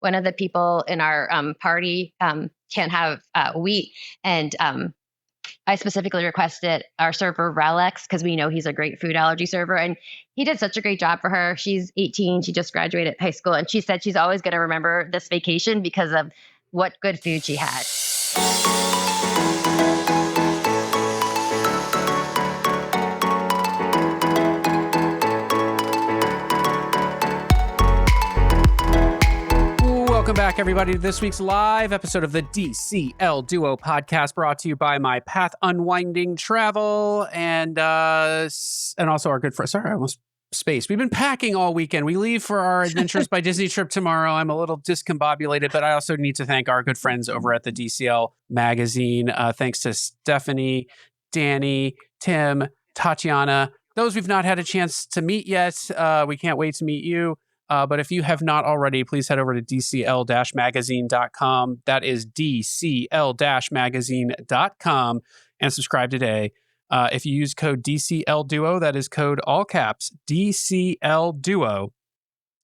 one of the people in our party can't have wheat. And I specifically requested our server Relix because we know he's a great food allergy server. And he did such a great job for her. She's 18. She just graduated high school. And she said she's always going to remember this vacation because of what good food she had. Welcome back, everybody, to this week's live episode of the DCL Duo podcast, brought to you by My Path Unwinding Travel and also our good friend. Sorry, I almost spaced. We've been packing all weekend. We leave for our Adventures by Disney trip tomorrow. I'm a little discombobulated, but I also need to thank our good friends over at the DCL magazine. Thanks to Stephanie, Danny, Tim, Tatiana. Those we've not had a chance to meet yet. We can't wait to meet you. But if you have not already, please head over to dcl-magazine.com. That is dcl-magazine.com and subscribe today. If you use code DCLDuo, that is code all caps, DCLDuo,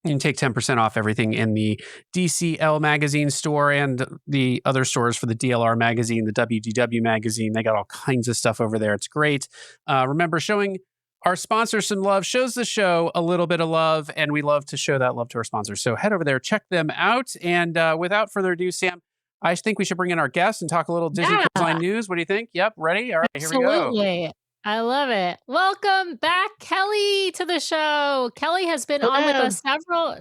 you can take 10% off everything in the DCL magazine store and the other stores for the DLR magazine, the WDW magazine. They got all kinds of stuff over there. It's great. Remember, showing our sponsors some love shows the show a little bit of love, and we love to show that love to our sponsors. So head over there, check them out. And without further ado, Sam, I think we should bring in our guests and talk a little Disney Cruise Line news. What do you think? Yep, ready? All right, here we go. Absolutely. I love it. Welcome back, Kelly, to the show. Kelly has been on with us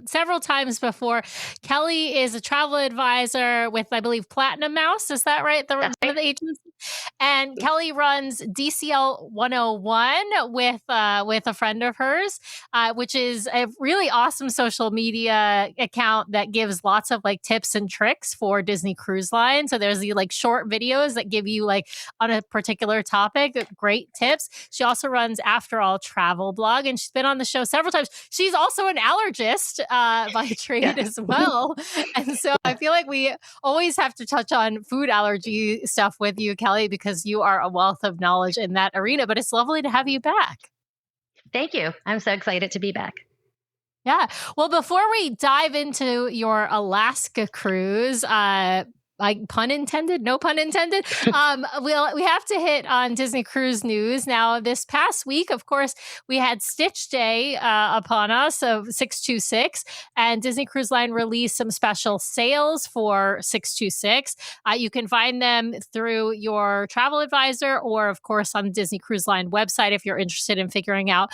several times before. Kelly is a travel advisor with, I believe, Platinum Mouse. Is that right? One of the agencies. And Kelly runs DCL 101 with a friend of hers, which is a really awesome social media account that gives lots of like tips and tricks for Disney Cruise Line. So there's the like short videos that give you like on a particular topic, great tips. She also runs After All Travel blog, and she's been on the show several times. She's also an allergist by trade as well. And so I feel like we always have to touch on food allergy stuff with you, Kelly, because you are a wealth of knowledge in that arena. But it's lovely to have you back. Thank you. I'm so excited to be back. Yeah. Well, before we dive into your Alaska cruise, like pun intended, no pun intended. We have to hit on Disney Cruise news. Now, this past week, of course, we had Stitch Day upon us of 626, and Disney Cruise Line released some special sales for 626. You can find them through your travel advisor or, of course, on the Disney Cruise Line website if you're interested in figuring out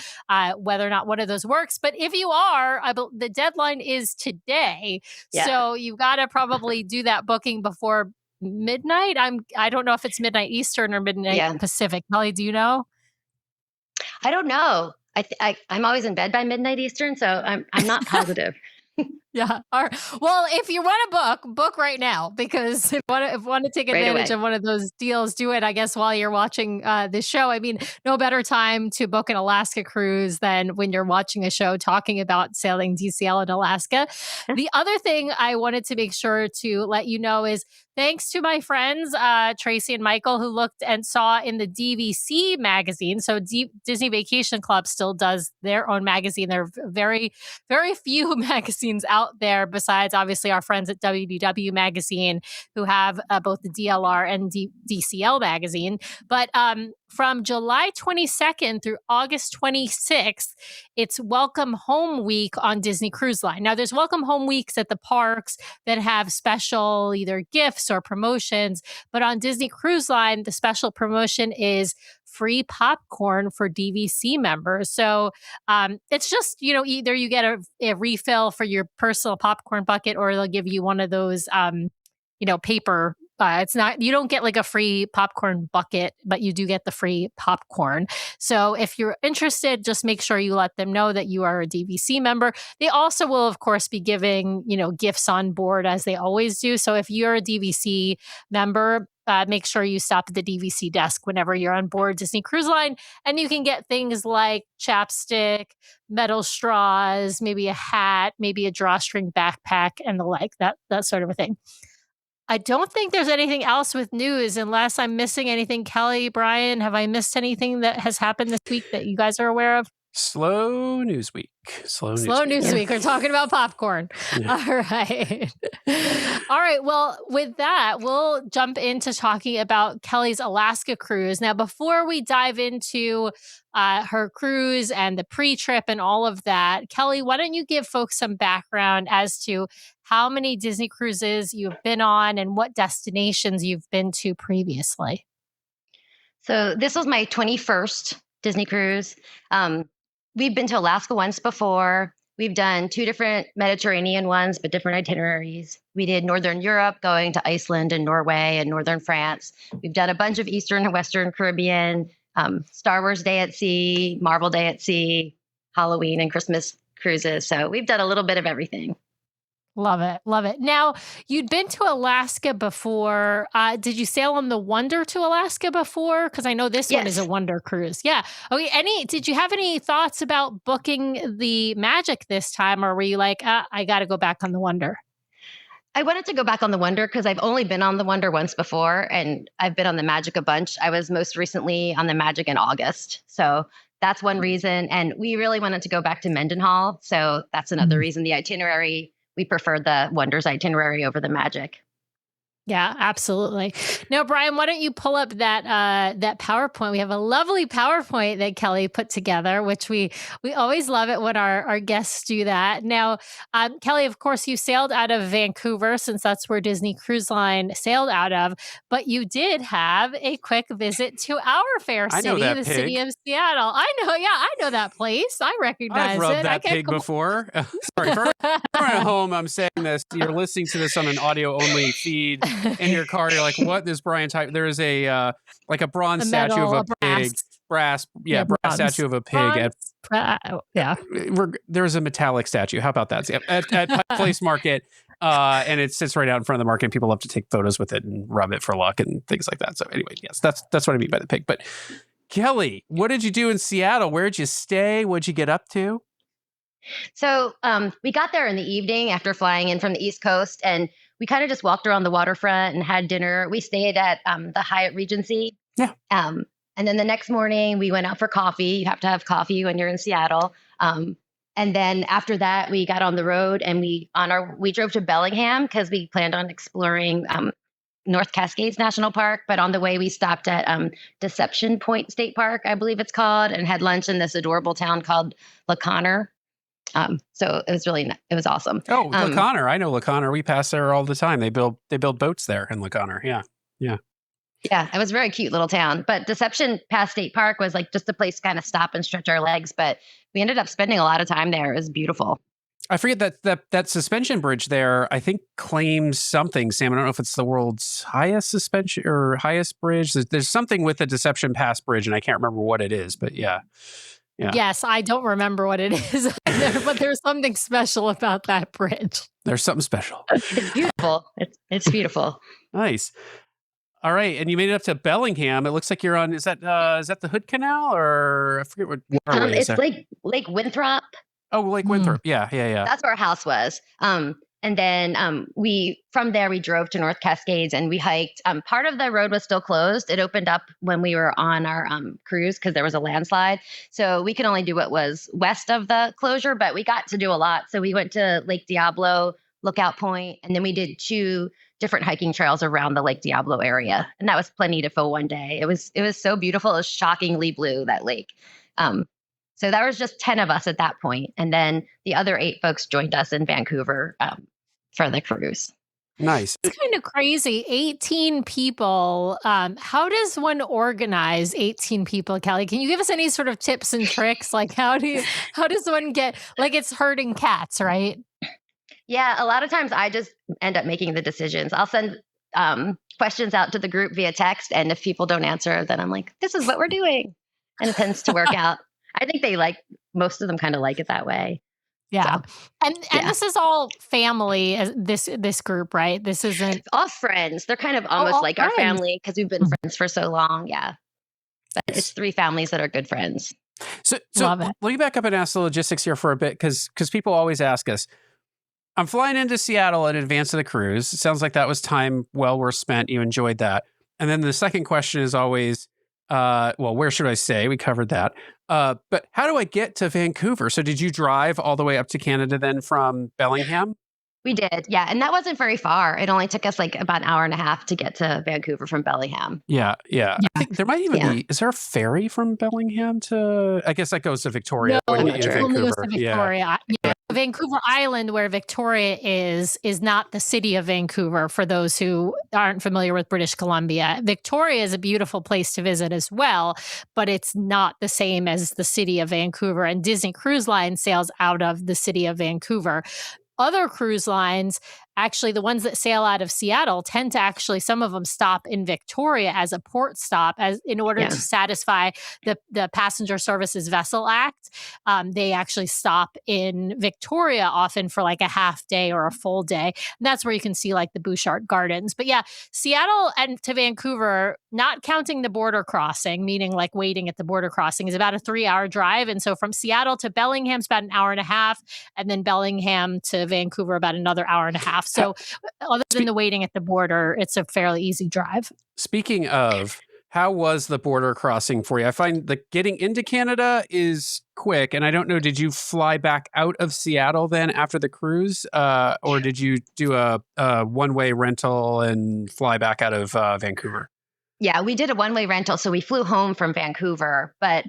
whether or not one of those works. But if you are, the deadline is today. Yeah. So you've got to probably do that booking before midnight. I don't know if it's midnight Eastern or midnight Pacific. Molly, do you know? I don't know. I'm always in bed by midnight Eastern, so I'm not positive. Yeah. All right. Well, if you want to book right now, because if you want to take advantage of one of those deals, do it, I guess, while you're watching this show. I mean, no better time to book an Alaska cruise than when you're watching a show talking about sailing DCL in Alaska. The other thing I wanted to make sure to let you know is thanks to my friends, Tracy and Michael, who looked and saw in the DVC magazine. So Disney Vacation Club still does their own magazine. There are very, very few magazines out there besides obviously our friends at WDW magazine who have both the DLR and DCL magazine. But from July 22nd through August 26th, it's Welcome Home Week on Disney Cruise Line. Now, there's Welcome Home Weeks at the parks that have special either gifts or promotions, but on Disney Cruise Line, the special promotion is free popcorn for DVC members. So it's just, either you get a refill for your personal popcorn bucket, or they'll give you one of those, paper. It's not, you don't get like a free popcorn bucket, but you do get the free popcorn. So if you're interested, just make sure you let them know that you are a DVC member. They also will, of course, be giving, gifts on board as they always do. So if you're a DVC member, make sure you stop at the DVC desk whenever you're on board Disney Cruise Line, and you can get things like chapstick, metal straws, maybe a hat, maybe a drawstring backpack, and the like, that sort of a thing. I don't think there's anything else with news unless I'm missing anything. Kelly, Brian, have I missed anything that has happened this week that you guys are aware of? Slow news week. Slow news week. We're talking about popcorn. Yeah. All right. All right. Well, with that, we'll jump into talking about Kelly's Alaska cruise. Now, before we dive into her cruise and the pre-trip and all of that, Kelly, why don't you give folks some background as to how many Disney cruises you've been on and what destinations you've been to previously? So this was my 21st Disney cruise. We've been to Alaska once before. We've done 2 different Mediterranean ones, but different itineraries. We did Northern Europe, going to Iceland and Norway and Northern France. We've done a bunch of Eastern and Western Caribbean, Star Wars Day at Sea, Marvel Day at Sea, Halloween and Christmas cruises. So we've done a little bit of everything. Love it. Love it. Now, you'd been to Alaska before. Did you sail on the Wonder to Alaska before? Because I know this one is a Wonder cruise. Yeah. Okay. Did you have any thoughts about booking the Magic this time? Or were you like, I got to go back on the Wonder? I wanted to go back on the Wonder because I've only been on the Wonder once before, and I've been on the Magic a bunch. I was most recently on the Magic in August. So that's one reason. And we really wanted to go back to Mendenhall. So that's another reason. The itinerary, we preferred the Wonders itinerary over the Magic. Yeah, absolutely. Now, Brian, why don't you pull up that PowerPoint? We have a lovely PowerPoint that Kelly put together, which we always love it when our guests do that. Now, Kelly, of course, you sailed out of Vancouver since that's where Disney Cruise Line sailed out of, but you did have a quick visit to our fair city, the city of Seattle. I know that place. I recognize I've rubbed that pig before. Sorry, for everyone at home, I'm saying this. You're listening to this on an audio-only feed. In your car, you're like, what is Brian type? There is a like a bronze statue of a pig. Brass statue of a pig. There's a metallic statue. How about that? At Pike Place Market. And it sits right out in front of the market, and people love to take photos with it and rub it for luck and things like that. So anyway, yes, that's what I mean by the pig. But Kelly, what did you do in Seattle? Where'd you stay? What'd you get up to? So we got there in the evening after flying in from the East Coast, and we kind of just walked around the waterfront and had dinner. We stayed at the Hyatt Regency. Yeah. And then the next morning we went out for coffee. You have to have coffee when you're in Seattle. And then after that, we got on the road and we drove to Bellingham because we planned on exploring North Cascades National Park. But on the way, we stopped at Deception Point State Park, I believe it's called, and had lunch in this adorable town called La Conner. So it was it was awesome. Oh, La Conner. I know La Conner. We pass there all the time. They build boats there in La Conner. Yeah. Yeah. Yeah. It was a very cute little town, but Deception Pass State Park was like just a place to kind of stop and stretch our legs. But we ended up spending a lot of time there. It was beautiful. I forget that suspension bridge there, I think claims something, Sam. I don't know if it's the world's highest suspension or highest bridge. There's something with the Deception Pass Bridge, and I can't remember what it is, but yeah. Yeah. Yes, I don't remember what it is either, but there's something special about that bridge. There's something special. It's beautiful. It's beautiful. Nice. All right, and you made it up to Bellingham. It looks like you're on. Is that the Hood Canal, or I forget what waterway it's Lake Winthrop. Oh, Lake Winthrop. Yeah. That's where our house was. And then from there we drove to North Cascades and we hiked. Part of the road was still closed. It opened up when we were on our cruise because there was a landslide. So we could only do what was west of the closure, but we got to do a lot. So we went to Lake Diablo, Lookout Point, and then we did 2 different hiking trails around the Lake Diablo area. And that was plenty to fill one day. It was so beautiful. It was shockingly blue, that lake. So there was just 10 of us at that point. And then the other 8 folks joined us in Vancouver for the cruise. Nice. It's kind of crazy. 18 people. How does one organize 18 people, Kelly? Can you give us any sort of tips and tricks? Like how does one get, like it's herding cats, right? Yeah, a lot of times I just end up making the decisions. I'll send questions out to the group via text. And if people don't answer, then I'm like, this is what we're doing. And it tends to work out. I think most of them kind of like it that way. Yeah. So, and this is all family, this group, right? This isn't... It's all friends. They're kind of almost like friends. Our family because we've been friends for so long. Yeah. But it's 3 families that are good friends. So let me back up and ask the logistics here for a bit because people always ask us, I'm flying into Seattle in advance of the cruise. It sounds like that was time well worth spent. You enjoyed that. And then the second question is always, where should I stay? We covered that. But how do I get to Vancouver? So did you drive all the way up to Canada then from Bellingham? We did, yeah. And that wasn't very far. It only took us like about an hour and a half to get to Vancouver from Bellingham. Yeah. I think there might even Yeah. be, is there a ferry from Bellingham to, I guess that goes to Victoria. No, Wouldn't I'm get not you to sure. only goes Vancouver. to Victoria. Yeah. Vancouver Island, where Victoria is not the city of Vancouver, for those who aren't familiar with British Columbia. Victoria is a beautiful place to visit as well, but it's not the same as the city of Vancouver. And Disney Cruise Line sails out of the city of Vancouver. Other cruise lines, actually the ones that sail out of Seattle, tend to actually, some of them stop in Victoria as a port stop, as in order to satisfy the Passenger Services Vessel Act. They actually stop in Victoria often for like a half day or a full day. And that's where you can see like the Bouchard Gardens. But yeah, Seattle and to Vancouver, not counting the border crossing, meaning like waiting at the border crossing, is about a 3-hour drive. And so from Seattle to Bellingham's about an hour and a half, and then Bellingham to Vancouver about another hour and a half. So other than the waiting at the border, it's a fairly easy drive. Speaking of, how was the border crossing for you? I find that getting into Canada is quick. And I don't know, did you fly back out of Seattle then after the cruise? Or did you do a one-way rental and fly back out of Vancouver? Yeah, we did a one-way rental. So we flew home from Vancouver, but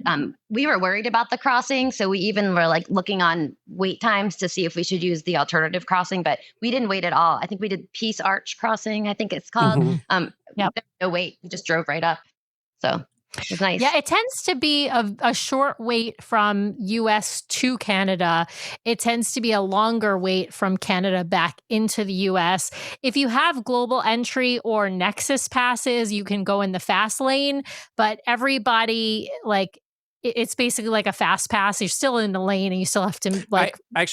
we were worried about the crossing. So we even were like looking on wait times to see if we should use the alternative crossing, but we didn't wait at all. I think we did Peace Arch Crossing, I think it's called. No wait, we just drove right up. So it was nice. Yeah, it tends to be a short wait from US to Canada. It tends to be a longer wait from Canada back into the US. If you have global entry or Nexus passes, you can go in the fast lane, but everybody, like, it's basically like a fast pass. You're still in the lane and you still have to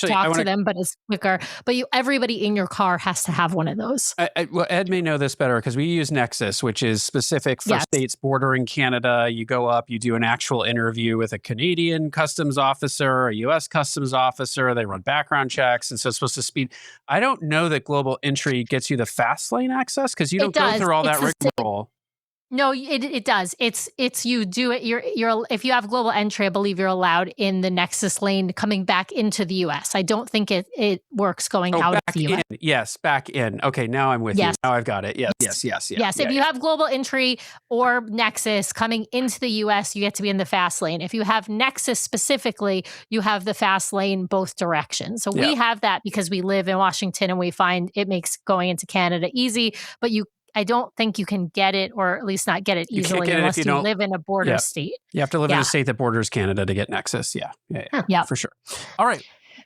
talk to them, but it's quicker. But everybody in your car has to have one of those. Well, Ed may know this better because we use Nexus, which is specific for states bordering Canada. You go up, you do an actual interview with a Canadian customs officer, a U.S. customs officer. They run background checks. And so it's supposed to speed. I don't know that global entry gets you the fast lane access because you don't go through all that rigmarole. No, it does. It's you do it. You're if you have global entry, I believe you're allowed in the Nexus lane coming back into the U.S. I don't think it works going out of the U.S. Yes, back in. Okay, now I'm with you. Now I've got it. Yes. If you have global entry or Nexus coming into the U.S., you get to be in the fast lane. If you have Nexus specifically, you have the fast lane both directions. So we have that because we live in Washington and we find it makes going into Canada easy, but I don't think you can get it, or at least not get it easily unless you live in a border state. You have to live in a state that borders Canada to get Nexus. Yeah, for sure. All right.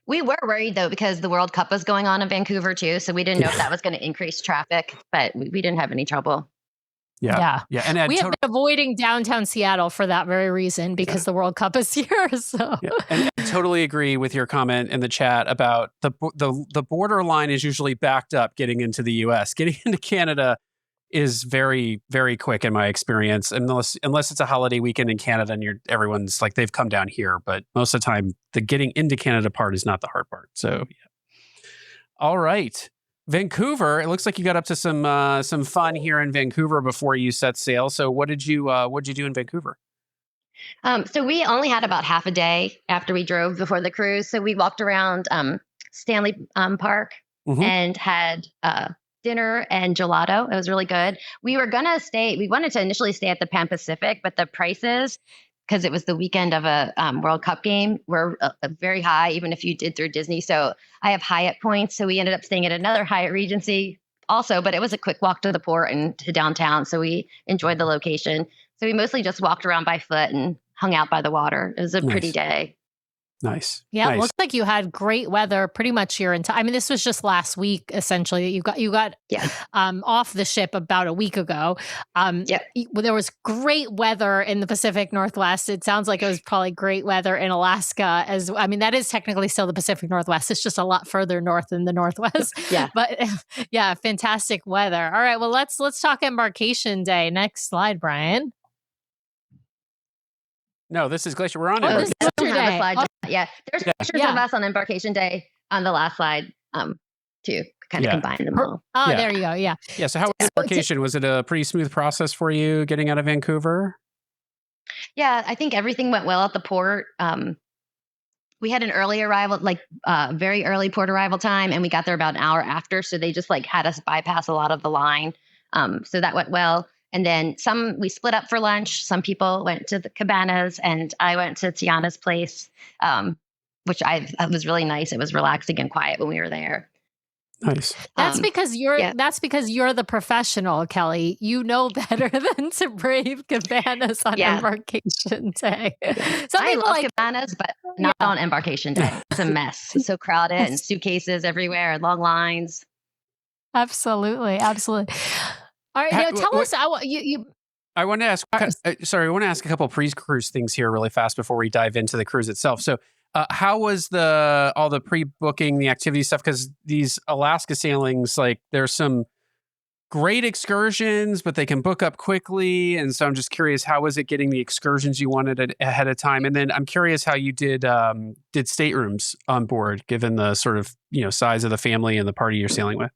We were worried though, because the World Cup was going on in Vancouver too. So we didn't know if that was going to increase traffic, but we didn't have any trouble. Yeah. And Ed, we have been avoiding downtown Seattle for that very reason because the World Cup is here. So and I totally agree with your comment in the chat about the border line is usually backed up getting into the U.S. Getting into Canada is very, very quick in my experience, unless it's a holiday weekend in Canada and everyone's like they've come down here. But most of the time, the getting into Canada part is not the hard part. So, all right, Vancouver. It looks like you got up to some fun here in Vancouver before you set sail. So, what did you do in Vancouver? So we only had about half a day after we drove before the cruise. So we walked around Stanley Park and had dinner and gelato. It was really good. We wanted to initially stay at the Pan Pacific, but the prices, because it was the weekend of a World Cup game, were very high, even if you did through Disney. So I have Hyatt points. So we ended up staying at another Hyatt Regency also, but it was a quick walk to the port and to downtown. So we enjoyed the location. So we mostly just walked around by foot and hung out by the water. It was a pretty day. Nice. Yeah, it looks like you had great weather pretty much your entire. I mean, this was just last week essentially. You got off the ship about a week ago. There was great weather in the Pacific Northwest. It sounds like it was probably great weather in Alaska as I mean, that is technically still the Pacific Northwest. It's just a lot further north than the Northwest. But fantastic weather. All right, well let's talk embarkation day. Next slide, Brian. No, this is Glacier. We're on There's Embarkation. there's pictures of us on Embarkation Day on the last slide to kind of combine them all. There you go. Yeah. So how was Embarkation? Was it a pretty smooth process for you getting out of Vancouver? Yeah, I think everything went well at the port. We had an early arrival, like very early port arrival time, and we got there about an hour after. So they just like had us bypass a lot of the line. So that went well. And then we split up for lunch. Some people went to the cabanas, and I went to Tiana's place, which it was really nice. It was relaxing and quiet when we were there. Nice. That's because you're the professional, Kelly. You know better than to brave cabanas on embarkation day. Some I love cabanas, but not on embarkation day. It's a mess. It's so crowded and suitcases everywhere and long lines. Absolutely. All right, tell us. I want to ask. I want to ask a couple of pre-cruise things here really fast before we dive into the cruise itself. So, how was all the pre-booking, the activity stuff? Because these Alaska sailings, like, there's some great excursions, but they can book up quickly. And so I'm just curious, how was it getting the excursions you wanted ahead of time? And then I'm curious how you did staterooms on board, given the sort of size of the family and the party you're sailing with.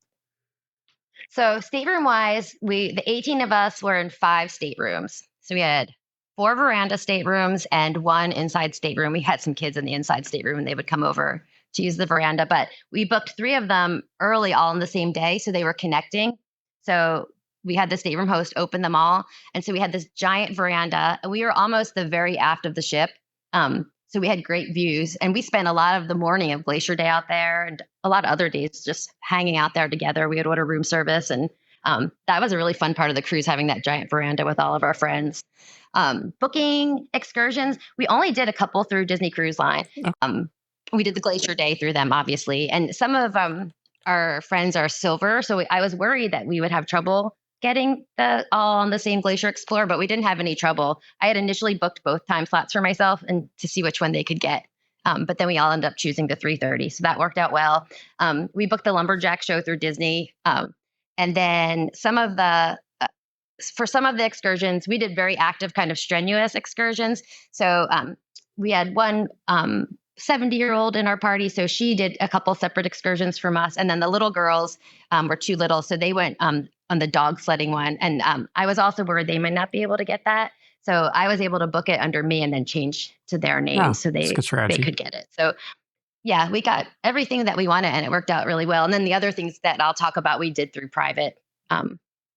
So stateroom wise, the 18 of us were in 5 staterooms. So we had 4 veranda staterooms and 1 inside stateroom. We had some kids in the inside stateroom and they would come over to use the veranda, but we booked 3 of them early, all on the same day. So they were connecting. So we had the stateroom host open them all. And so we had this giant veranda and we were almost the very aft of the ship. So we had great views and we spent a lot of the morning of Glacier Day out there and a lot of other days just hanging out there together. We would order room service and that was a really fun part of the cruise, having that giant veranda with all of our friends. Booking excursions, we only did a couple through Disney Cruise Line. We did the Glacier Day through them, obviously. And some of our friends are silver. So I was worried that we would have trouble getting all on the same Glacier Explorer, but we didn't have any trouble. I had initially booked both time slots for myself and to see which one they could get. But then we all ended up choosing the 3:30. So that worked out well. We booked the Lumberjack show through Disney. And then for some of the excursions, we did very active, kind of strenuous excursions. So we had one 70-year-old in our party. So she did a couple separate excursions from us. And then the little girls were too little. So they went on the dog sledding one. And I was also worried they might not be able to get that. So I was able to book it under me and then change to their name so they could get it. So yeah, we got everything that we wanted and it worked out really well. And then the other things that I'll talk about, we did through private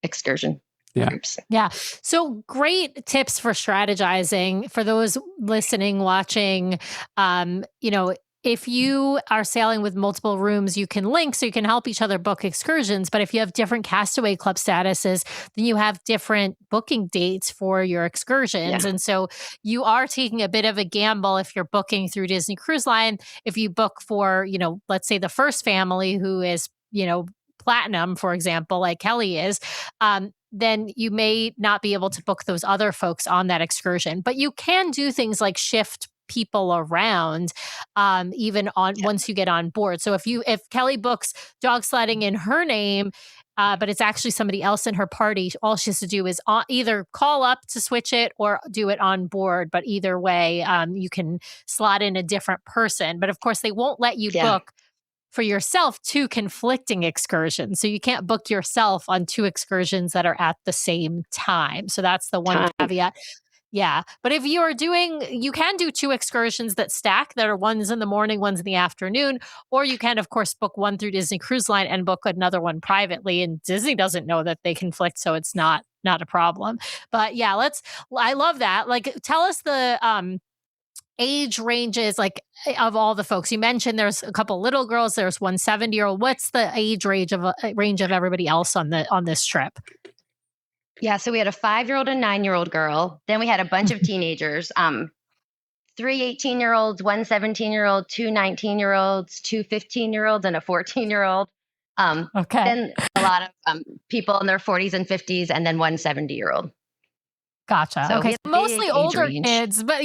excursion groups. Yeah. So great tips for strategizing for those listening, watching. If you are sailing with multiple rooms, you can link so you can help each other book excursions. But if you have different Castaway Club statuses, then you have different booking dates for your excursions. Yeah. And so you are taking a bit of a gamble if you're booking through Disney Cruise Line. If you book for, let's say the first family who is, platinum, for example, like Kelly is, then you may not be able to book those other folks on that excursion. But you can do things like shift people around once you get on board. So if Kelly books dog sledding in her name, but it's actually somebody else in her party, all she has to do is either call up to switch it or do it on board. But either way, you can slot in a different person. But of course, they won't let you book for yourself 2 conflicting excursions. So you can't book yourself on 2 excursions that are at the same time. So that's the one caveat. Yeah. But if you can do 2 excursions that stack, that are one's in the morning, one's in the afternoon, or you can, of course, book one through Disney Cruise Line and book another one privately. And Disney doesn't know that they conflict, so it's not a problem. But yeah, I love that. Like, tell us the age ranges, like, of all the folks. You mentioned there's a couple little girls, there's one 70-year-old. What's the age range of everybody else on this trip? Yeah, so we had a 5-year-old and 9-year-old girl. Then we had a bunch of teenagers, 3 18-year-olds, 1 17-year-old, 2 19-year-olds, 2 15-year-olds, and a 14-year-old. Then a lot of people in their 40s and 50s, and then 1 70-year-old. Gotcha. So okay. Mostly older kids, but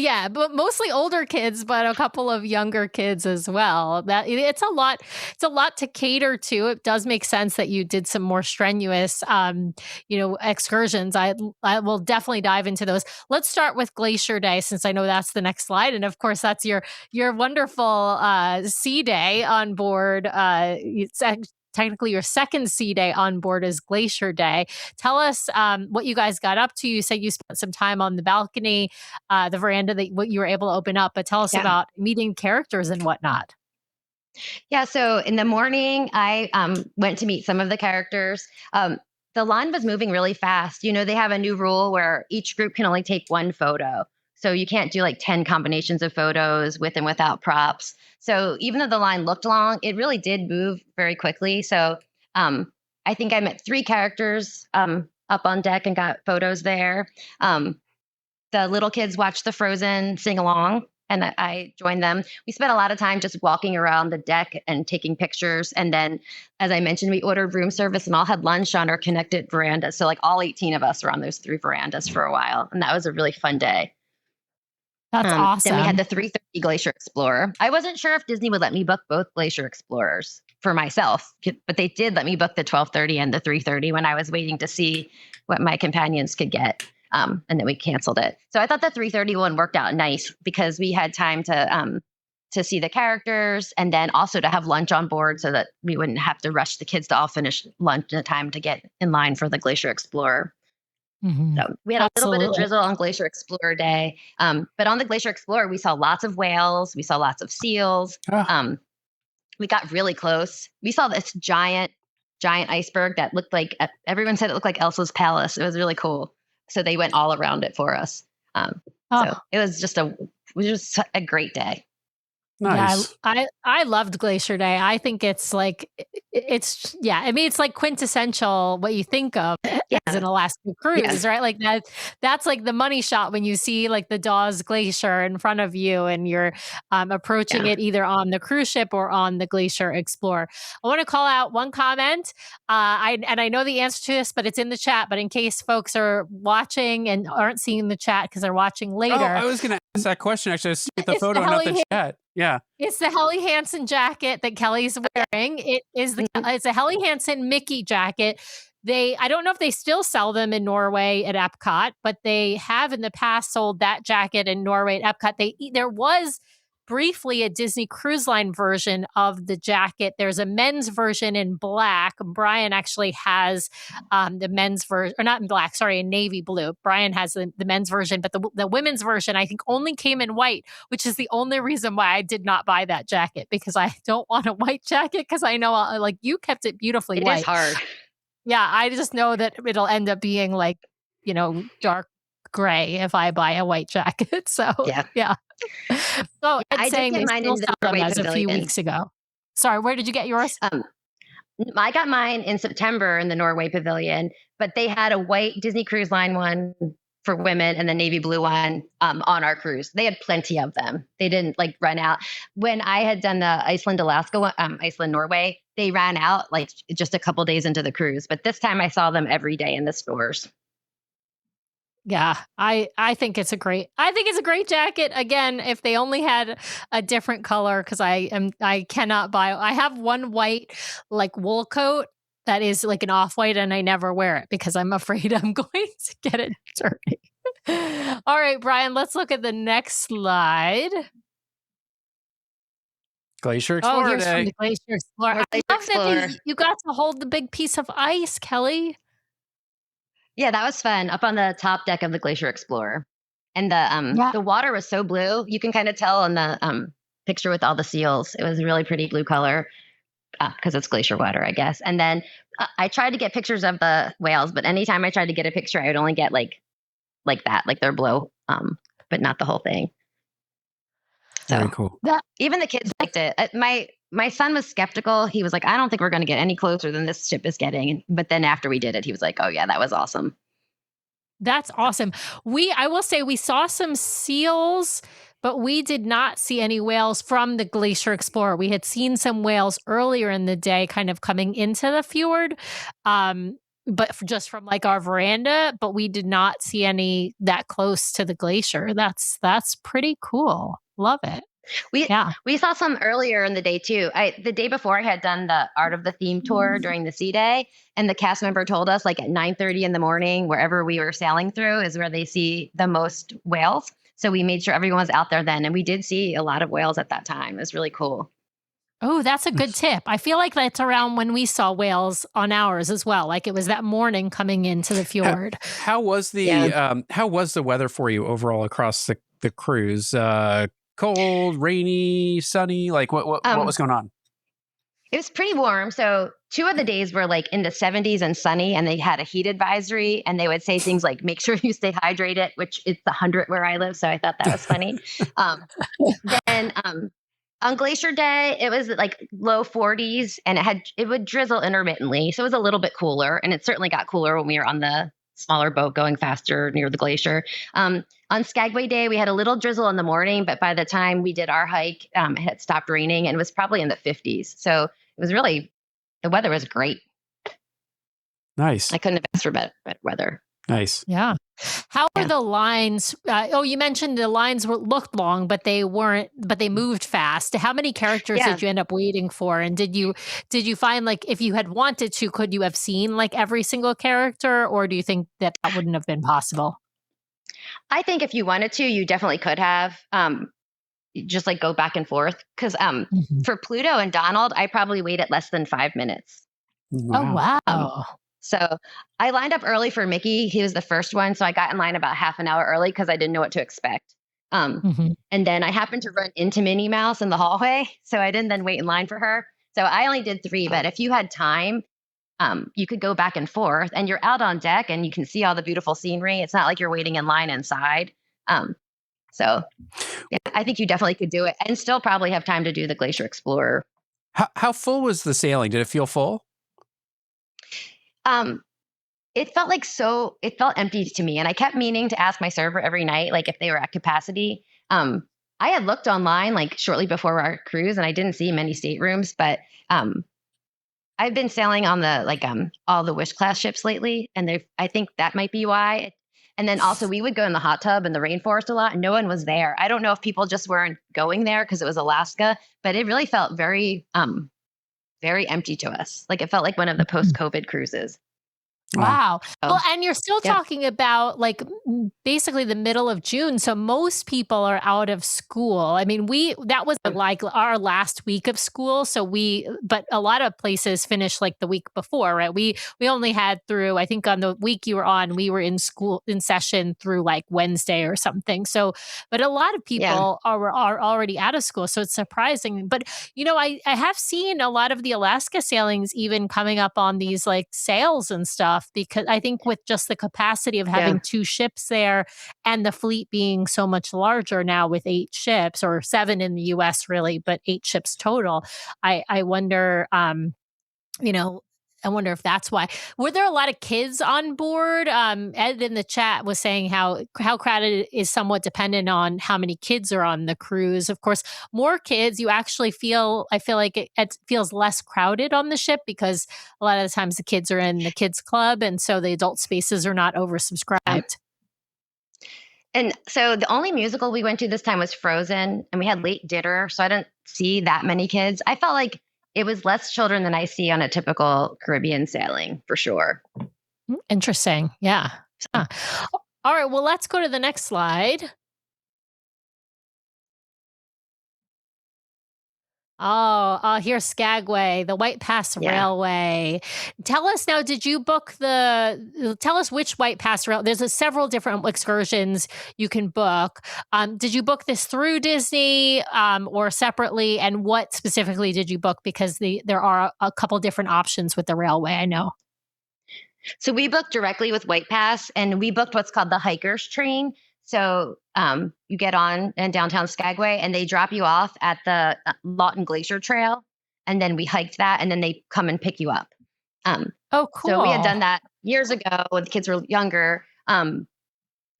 mostly older kids, but a couple of younger kids as well. That it's a lot to cater to. It does make sense that you did some more strenuous, excursions. I will definitely dive into those. Let's start with Glacier Day, since I know that's the next slide. And of course, that's your wonderful sea day on board. technically your second sea day on board is Glacier Day. Tell us what you guys got up to. You said you spent some time on the balcony, the veranda that what you were able to open up, but tell us Yeah. about meeting characters and whatnot. Yeah. So in the morning, I went to meet some of the characters. The line was moving really fast. You know, they have a new rule where each group can only take one photo. So you can't do like 10 combinations of photos with and without props. So even though the line looked long, it really did move very quickly. So I think I met 3 characters up on deck and got photos there. The little kids watched the Frozen sing along, and I joined them. We spent a lot of time just walking around the deck and taking pictures. And then, as I mentioned, we ordered room service and all had lunch on our connected verandas. So, like, all 18 of us were on those 3 verandas for a while. And that was a really fun day. That's awesome. Then we had the 3:30 Glacier Explorer. I wasn't sure if Disney would let me book both Glacier Explorers for myself, but they did let me book the 12:30 and the 3:30 when I was waiting to see what my companions could get. And then we canceled it. So I thought the 3:30 one worked out nice because we had time to see the characters and then also to have lunch on board so that we wouldn't have to rush the kids to all finish lunch in time to get in line for the Glacier Explorer. Mhm. So we had a little bit of Absolutely. drizzle on Glacier Explorer Day. But on the Glacier Explorer, we saw lots of whales. We saw lots of seals. We got really close. We saw this giant iceberg that looked like, everyone said it looked like Elsa's palace. It was really cool. So they went all around it for us. So it was just a great day. Nice. Yeah, I loved Glacier Day. I think it's like I mean it's like quintessential what you think of as an Alaska cruise, right? Like that's like the money shot when you see like the Dawes Glacier in front of you and you're approaching it either on the cruise ship or on the Glacier Explorer. I want to call out one comment. I know the answer to this, but it's in the chat. But in case folks are watching and aren't seeing the chat because they're watching later. Oh, I was going to ask that question. Actually, I see the photo, not the chat. Yeah. It's the Helly Hansen jacket that Kelly's wearing. It's a Helly Hansen Mickey jacket. I don't know if they still sell them in Norway at Epcot, but they have in the past sold that jacket in Norway at Epcot. There was briefly a Disney Cruise Line version of the jacket. There's a men's version in black. Brian actually has the men's version, or not in black, sorry, in navy blue. Brian has the men's version, but the women's version, I think, only came in white, which is the only reason why I did not buy that jacket, because I don't want a white jacket, because I know, like, you kept it beautifully white. It is hard. Yeah, I just know that it'll end up being like, dark gray if I buy a white jacket. So, yeah. So I saying did they get mine still in the sell them Norway as a few Pavilion. weeks ago. Sorry, where did you get yours? I got mine in September in the Norway Pavilion, but they had a white Disney Cruise Line one for women and the navy blue one on our cruise. They had plenty of them. They didn't like run out. When I had done the Iceland, Alaska one, Iceland, Norway, they ran out like just a couple days into the cruise. But this time I saw them every day in the stores. Yeah, I think it's a great jacket. Again, if they only had a different color, because I cannot buy. I have one white like wool coat that is like an off-white, and I never wear it because I'm afraid I'm going to get it dirty. All right, Brian, let's look at the next slide. Glacier Explorer here's Day. from the Glacier Explorer. I love that you got to hold the big piece of ice, Kelly. Yeah, that was fun up on the top deck of the Glacier Explorer. And the water was so blue. You can kind of tell on the picture with all the seals. It was a really pretty blue color because it's glacier water, I guess. And then I tried to get pictures of the whales, but anytime I tried to get a picture, I would only get like that, like their blow, but not the whole thing. So very cool. Even the kids liked it. My son was skeptical. He was like, I don't think we're going to get any closer than this ship is getting. But then after we did it, he was like, oh yeah, that was awesome. That's awesome. I will say we saw some seals, but we did not see any whales from the Glacier Explorer. We had seen some whales earlier in the day kind of coming into the fjord, but just from like our veranda, but we did not see any that close to the glacier. That's pretty cool. Love it. We saw some earlier in the day too. The day before I had done the Art of the Theme tour during the sea day, and the cast member told us like at 9:30 in the morning, wherever we were sailing through is where they see the most whales. So we made sure everyone was out there then, and we did see a lot of whales at that time. It was really cool. Oh, that's a good tip. I feel like that's around when we saw whales on ours as well. Like it was that morning coming into the fjord. How was the weather for you overall across the cruise? Cold, rainy, sunny? Like what was going on? It was pretty warm. So 2 of the days were like in the 70s and sunny, and they had a heat advisory, and they would say things like, make sure you stay hydrated, which it's 100 where I live. So I thought that was funny. um, then on Glacier Day, it was like low 40s, and it would drizzle intermittently. So it was a little bit cooler, and it certainly got cooler when we were on the smaller boat going faster near the glacier. On Skagway Day, we had a little drizzle in the morning, but by the time we did our hike, it had stopped raining and it was probably in the 50s. So it was really, the weather was great. Nice. I couldn't have asked for better weather. Nice. Yeah. How are the lines? You mentioned the lines looked long, but they weren't. But they moved fast. How many characters did you end up waiting for? And did you find, like, if you had wanted to, could you have seen like every single character, or do you think that wouldn't have been possible? I think if you wanted to, you definitely could have. Just like go back and forth, because for Pluto and Donald, I probably waited less than 5 minutes. Wow. Oh, wow. So I lined up early for Mickey. He was the first one. So I got in line about half an hour early because I didn't know what to expect. And then I happened to run into Minnie Mouse in the hallway. So I didn't then wait in line for her. So I only did 3. But if you had time, you could go back and forth, and you're out on deck and you can see all the beautiful scenery. It's not like you're waiting in line inside. So yeah, I think you definitely could do it and still probably have time to do the Glacier Explorer. How full was the sailing? Did it feel full? It felt it felt empty to me. And I kept meaning to ask my server every night, like if they were at capacity. I had looked online like shortly before our cruise, and I didn't see many staterooms, but I've been sailing on the all the Wish class ships lately, and I think that might be why. And then also we would go in the hot tub in the rainforest a lot, and no one was there. I don't know if people just weren't going there because it was Alaska, but it really felt very very empty to us. Like it felt like one of the post-COVID cruises. Wow. Well, and you're still talking about like basically the middle of June. So most people are out of school. I mean, that was like our last week of school. So but a lot of places finished like the week before, right? We only had through, I think on the week you were on, we were in school in session through like Wednesday or something. So, but a lot of people are already out of school. So it's surprising. But, I have seen a lot of the Alaska sailings even coming up on these like sales and stuff, because I think with just the capacity of having 2 ships there and the fleet being so much larger now with 8 ships, or 7 in the US really, but 8 ships total, I wonder, I wonder if that's why. Were there a lot of kids on board? Ed in the chat was saying how crowded is somewhat dependent on how many kids are on the cruise. Of course, more kids, I feel like it feels less crowded on the ship because a lot of the times the kids are in the kids club, and so the adult spaces are not oversubscribed. And so the only musical we went to this time was Frozen, and we had late dinner, so I didn't see that many kids. I felt like it was less children than I see on a typical Caribbean sailing, for sure. Interesting. Yeah. All right. Well, let's go to the next slide. Here's Skagway, the White Pass Railway. Tell us now, tell us which White Pass Rail, there's several different excursions you can book. Did you book this through Disney or separately? And what specifically did you book? Because there are a couple different options with the railway, I know. So we booked directly with White Pass, and we booked what's called the Hikers Train. So you get on in downtown Skagway, and they drop you off at the Lawton Glacier Trail, and then we hiked that, and then they come and pick you up. Oh, cool! So we had done that years ago when the kids were younger.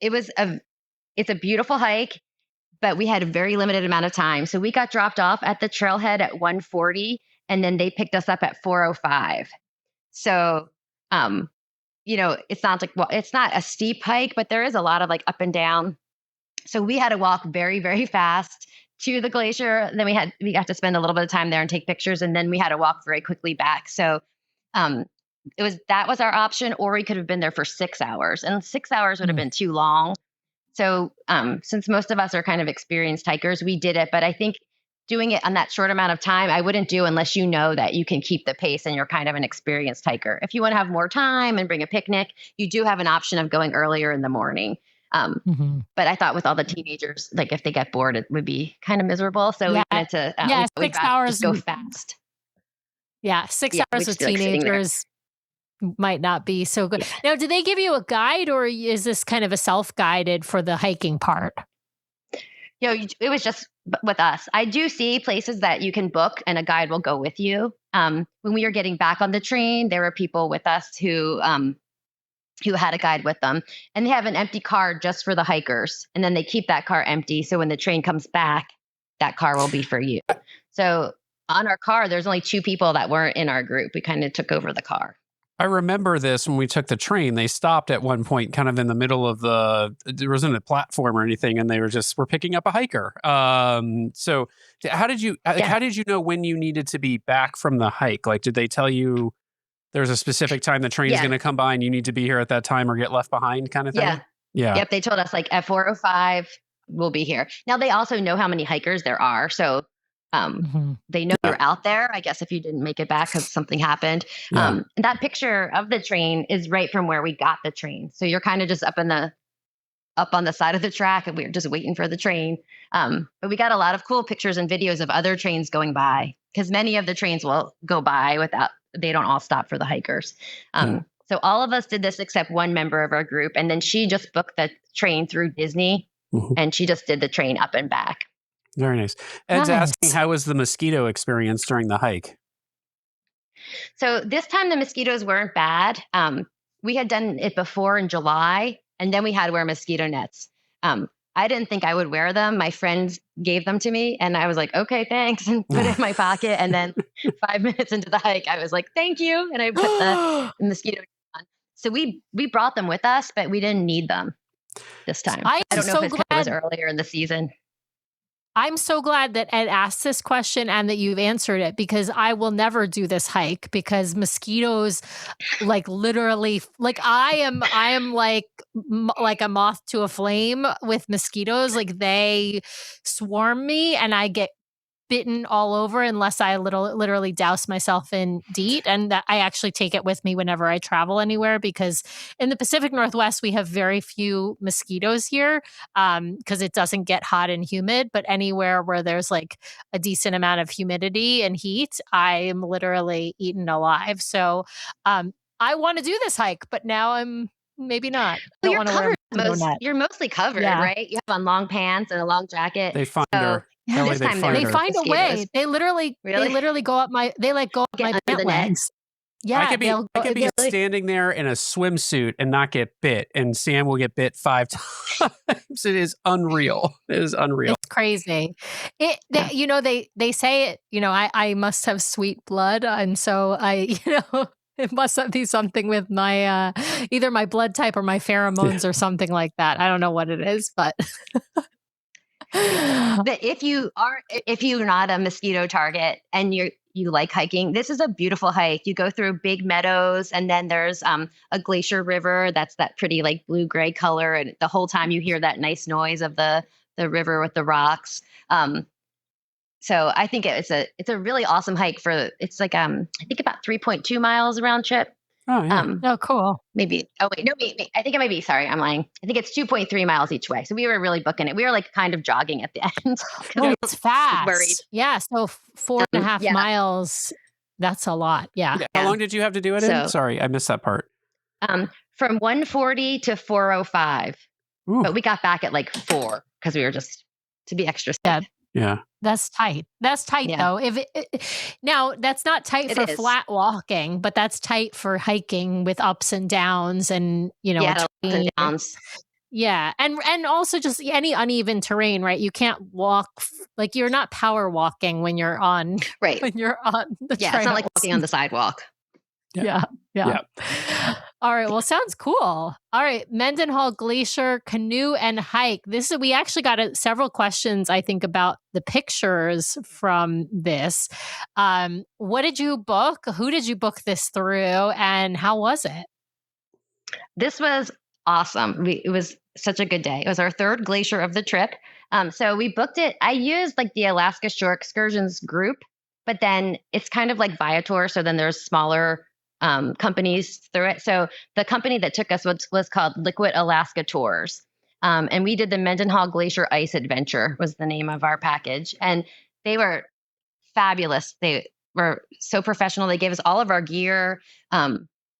It's a beautiful hike, but we had a very limited amount of time. So we got dropped off at the trailhead at 1:40, and then they picked us up at 4:05. So it's not a steep hike, but there is a lot of like up and down. So we had to walk very, very fast to the glacier. Then we got to spend a little bit of time there and take pictures. And then we had to walk very quickly back. So that was our option, or we could have been there for 6 hours, and 6 hours would have been too long. So since most of us are kind of experienced hikers, we did it. But I think doing it on that short amount of time, I wouldn't do unless you know that you can keep the pace and you're kind of an experienced hiker. If you want to have more time and bring a picnic, you do have an option of going earlier in the morning. But I thought with all the teenagers, like if they get bored, it would be kind of miserable. So we wanted to, we'd 6 hours just go fast. Yeah, 6 hours with teenagers might not be so good. Now, do they give you a guide, or is this kind of a self-guided for the hiking part? It was just with us. I do see places that you can book and a guide will go with you. When we were getting back on the train, there were people with us who had a guide with them, and they have an empty car just for the hikers. And then they keep that car empty. So when the train comes back, that car will be for you. So on our car, there's only 2 people that weren't in our group. We kind of took over the car. I remember this when we took the train. They stopped at one point kind of in the middle of there wasn't a platform or anything, and they were picking up a hiker. So how did you know when you needed to be back from the hike? Like, did they tell you there's a specific time the train's going to come by and you need to be here at that time or get left behind kind of thing? Yeah. Yep. They told us like at 4:05 we'll be here. Now they also know how many hikers there are. So they know you're out there, I guess, if you didn't make it back because something happened. And that picture of the train is right from where we got the train. So you're kind of just up on the side of the track, and we were just waiting for the train. But we got a lot of cool pictures and videos of other trains going by, because many of the trains will go by they don't all stop for the hikers. So all of us did this except one member of our group. And then she just booked the train through Disney and she just did the train up and back. Very nice. Ed's asking, how was the mosquito experience during the hike? So this time the mosquitoes weren't bad. We had done it before in July, and then we had to wear mosquito nets. I didn't think I would wear them. My friends gave them to me, and I was like, okay, thanks, and put it in my pocket. And then 5 minutes into the hike, I was like, thank you. And I put the mosquito net on. So we brought them with us, but we didn't need them this time. I don't know if it was earlier in the season. I'm so glad that Ed asked this question and that you've answered it, because I will never do this hike because mosquitoes, like literally, like I am like a moth to a flame with mosquitoes. Like they swarm me and I get bitten all over unless I literally douse myself in DEET. And that I actually take it with me whenever I travel anywhere, because in the Pacific Northwest, we have very few mosquitoes here because it doesn't get hot and humid. But anywhere where there's like a decent amount of humidity and heat, I am literally eaten alive. So I want to do this hike, but now I'm maybe not. Well, you're mostly covered, right? You have on long pants and a long jacket. They find her. This time they find a way. They literally go up my pant legs. Yeah, I could be standing there in a swimsuit and not get bit, and Sam will get bit 5 times. It is unreal. It is unreal. It's crazy. They say it. I must have sweet blood, and so it must be something with my either my blood type or my pheromones or something like that. I don't know what it is, but. But if you're not a mosquito target and you like hiking, this is a beautiful hike. You go through big meadows, and then there's a glacier river that's that pretty like blue gray color, and the whole time you hear that nice noise of the river with the rocks. So I think it's a really awesome hike it's like I think about 3.2 miles round trip. Oh, yeah. Cool. Maybe. Oh, wait. No, I think it might be. Sorry, I'm lying. I think it's 2.3 miles each way. So we were really booking it. We were like kind of jogging at the end. It's fast. Worried. Yeah. So 4.5 miles. That's a lot. Yeah. How long did you have to do it in? Sorry, I missed that part. From 1:40 to 4:05. But we got back at like 4 because we were just to be extra safe. Yeah. That's tight. That's tight though. Now that's not tight for flat walking, but that's tight for hiking with ups and downs and ups and downs. Yeah. And also just any uneven terrain, right? You can't walk like you're not power walking when you're on when you're on the trails. It's not like walking on the sidewalk. Yeah. All right. Well, sounds cool. All right. Mendenhall Glacier canoe-and-hike. We actually got several questions, I think, about the pictures from this. What did you book? Who did you book this through? And how was it? This was awesome. It was such a good day. It was our 3rd glacier of the trip. So we booked it. I used like the Alaska Shore Excursions group, but then it's kind of like Viator. So then there's smaller companies through it. So the company that took us was called Liquid Alaska Tours. And we did the Mendenhall Glacier Ice Adventure was the name of our package. And they were fabulous. They were so professional. They gave us all of our gear.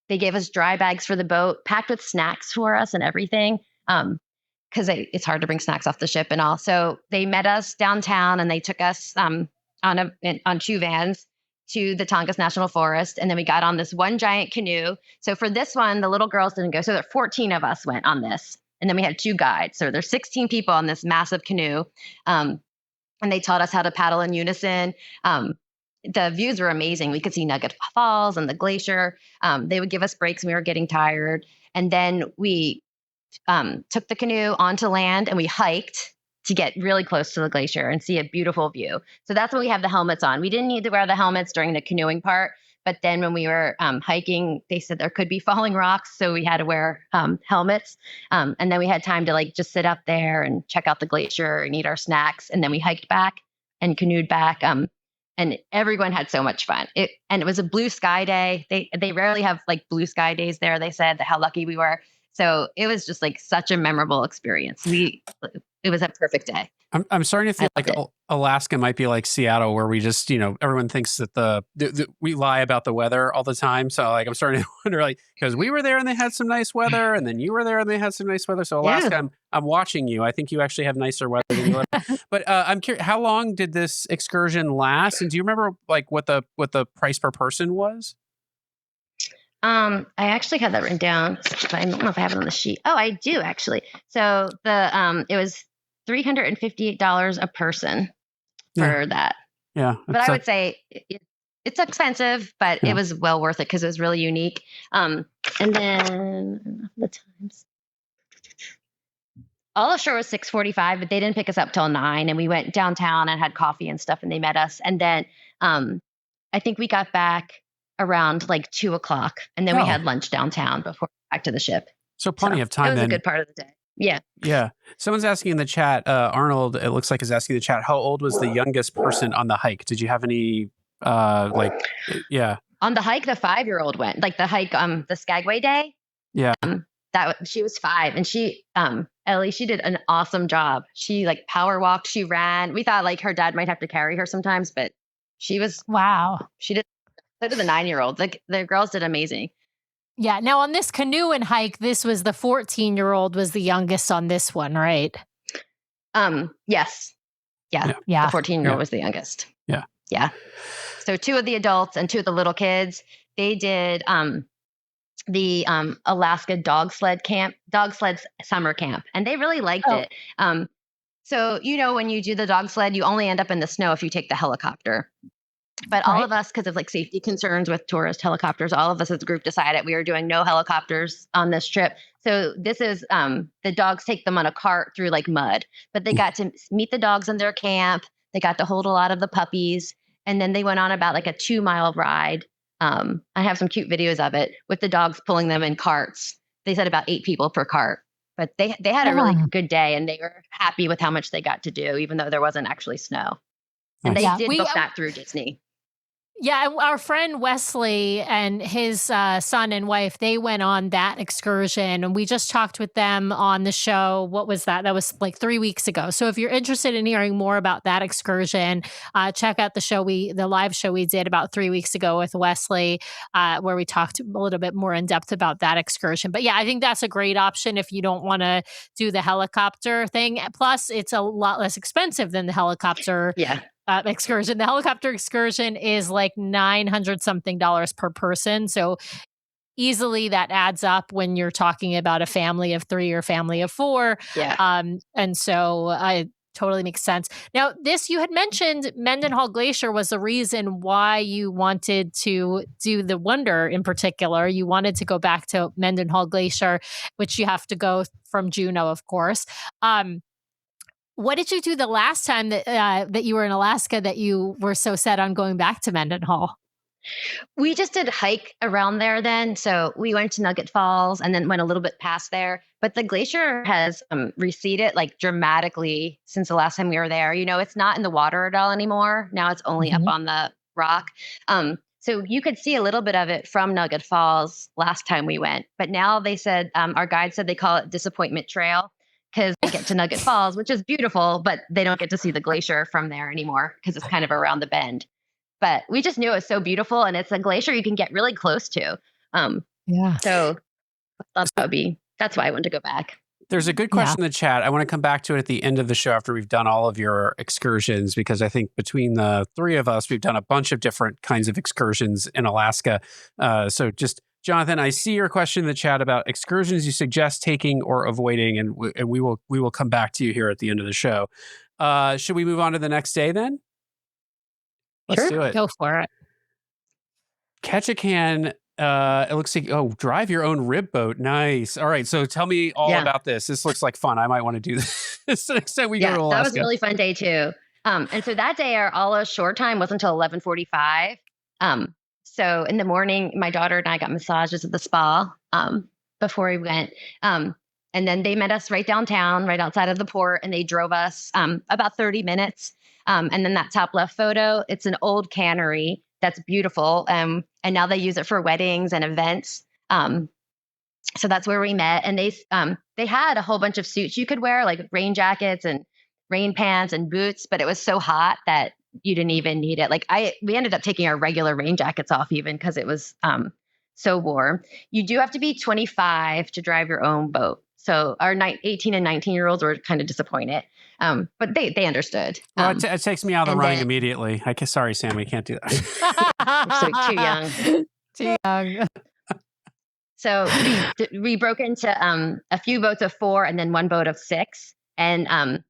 They gave us dry bags for the boat, packed with snacks for us and everything. Because it's hard to bring snacks off the ship and all. So they met us downtown and they took us on 2 vans to the Tongass National Forest. And then we got on this one giant canoe. So for this one, the little girls didn't go. So there 14 of us went on this. And then we had 2 guides. So there's 16 people on this massive canoe. And they taught us how to paddle in unison. The views were amazing. We could see Nugget Falls and the glacier. They would give us breaks when we were getting tired. And then we took the canoe onto land and we hiked to get really close to the glacier and see a beautiful view. So that's when we have the helmets on. We didn't need to wear the helmets during the canoeing part, but then when we were hiking, they said there could be falling rocks, so we had to wear helmets. And then we had time to like just sit up there and check out the glacier and eat our snacks. And then we hiked back and canoed back. And everyone had so much fun. It was a blue sky day. They rarely have like blue sky days there. They said how lucky we were. So it was just like such a memorable experience. It was a perfect day. I'm starting to feel like Alaska might be like Seattle, where we just, everyone thinks that we lie about the weather all the time. So like, I'm starting to wonder, like, because we were there and they had some nice weather, and then you were there and they had some nice weather. So Alaska, yeah. I'm watching you. I think you actually have nicer weather than you would. But I'm curious, how long did this excursion last? And do you remember like what the price per person was? I actually had that written down, but I don't know if I have it on the sheet. Oh, I do actually. So it was $358 a person for that. Yeah. But I would say it's expensive, but it was well worth it because it was really unique. And then the times. Olive Shore was 6:45, but they didn't pick us up till 9. And we went downtown and had coffee and stuff, and they met us. And then I think we got back around like 2:00, and then we had lunch downtown before back to the ship. So plenty of time. It was a good part of the day. Yeah. Yeah. Someone's asking in the chat, Arnold, it looks like is asking in the chat, how old was the youngest person on the hike? Did you have any, yeah. On the hike, the 5-year-old went, like the hike, the Skagway day. Yeah. She was 5, and Ellie, she did an awesome job. She like power walked, she ran. We thought like her dad might have to carry her sometimes, but she was, wow. She did, so did the 9-year-old. Like the girls did amazing. Yeah. Now on this canoe and hike, this was the 14-year-old was the youngest on this one, right? Yes. Yeah. The 14-year-old was the youngest. Yeah. Yeah. So 2 of the adults and 2 of the little kids, they did the Alaska dog sled summer camp, and they really liked it. So when you do the dog sled, you only end up in the snow if you take the helicopter. But all of us, because of like safety concerns with tourist helicopters, all of us as a group decided we were doing no helicopters on this trip. So this is the dogs take them on a cart through like mud, but they got to meet the dogs in their camp. They got to hold a lot of the puppies, and then they went on about like a 2-mile ride. I have some cute videos of it with the dogs pulling them in carts. They said about 8 people per cart, but they had a really good day, and they were happy with how much they got to do, even though there wasn't actually snow. And they did book that through Disney. Yeah, our friend Wesley and his son and wife, they went on that excursion, and we just talked with them on the show. What was that? That was like 3 weeks ago. So if you're interested in hearing more about that excursion, check out the live show we did about 3 weeks ago with Wesley, where we talked a little bit more in depth about that excursion. But yeah, I think that's a great option if you don't want to do the helicopter thing. Plus, it's a lot less expensive than the helicopter. Yeah. Excursion. The helicopter excursion is like $900 something per person. So easily that adds up when you're talking about a family of 3 or family of 4. Yeah. And so it totally makes sense. Now, you had mentioned Mendenhall Glacier was the reason why you wanted to do the Wonder in particular. You wanted to go back to Mendenhall Glacier, which you have to go from Juneau, of course. What did you do the last time that you were in Alaska that you were so set on going back to Mendenhall? We just did hike around there then. So we went to Nugget Falls and then went a little bit past there. But the glacier has receded like dramatically since the last time we were there. It's not in the water at all anymore. Now it's only up on the rock. So you could see a little bit of it from Nugget Falls last time we went. But now they said, our guide said they call it Disappointment Trail because they get to Nugget Falls, which is beautiful, but they don't get to see the glacier from there anymore because it's kind of around the bend. But we just knew it was so beautiful, and it's a glacier you can get really close to. Yeah. So that's why I wanted to go back. There's a good question in the chat. I want to come back to it at the end of the show after we've done all of your excursions, because I think between the three of us, we've done a bunch of different kinds of excursions in Alaska. So just, Jonathan, I see your question in the chat about excursions you suggest taking or avoiding, and we will come back to you here at the end of the show. Should we move on to the next day then? Let's do it. Go for it. Ketchikan, it looks like, drive your own rib boat. Nice. All right. So tell me all about this. This looks like fun. I might want to do this the next time we go to Alaska. That was a really fun day too. And so that day, our all shore time wasn't until 11:45. So in the morning, my daughter and I got massages at the spa before we went. And then they met us right downtown, right outside of the port, and they drove us about 30 minutes. And then that top left photo, it's an old cannery that's beautiful. And now they use it for weddings and events. So that's where we met. And they had a whole bunch of suits you could wear, like rain jackets and rain pants and boots, but it was so hot that you didn't even need it. We ended up taking our regular rain jackets off even because it was so warm. You do have to be 25 to drive your own boat. So our 18 and 19-year-olds were kind of disappointed. But they understood. Well, it takes me out of the running immediately. Sorry, Sam, we can't do that. So too young. Too young. So we broke into a few boats of 4 and then one boat of 6. And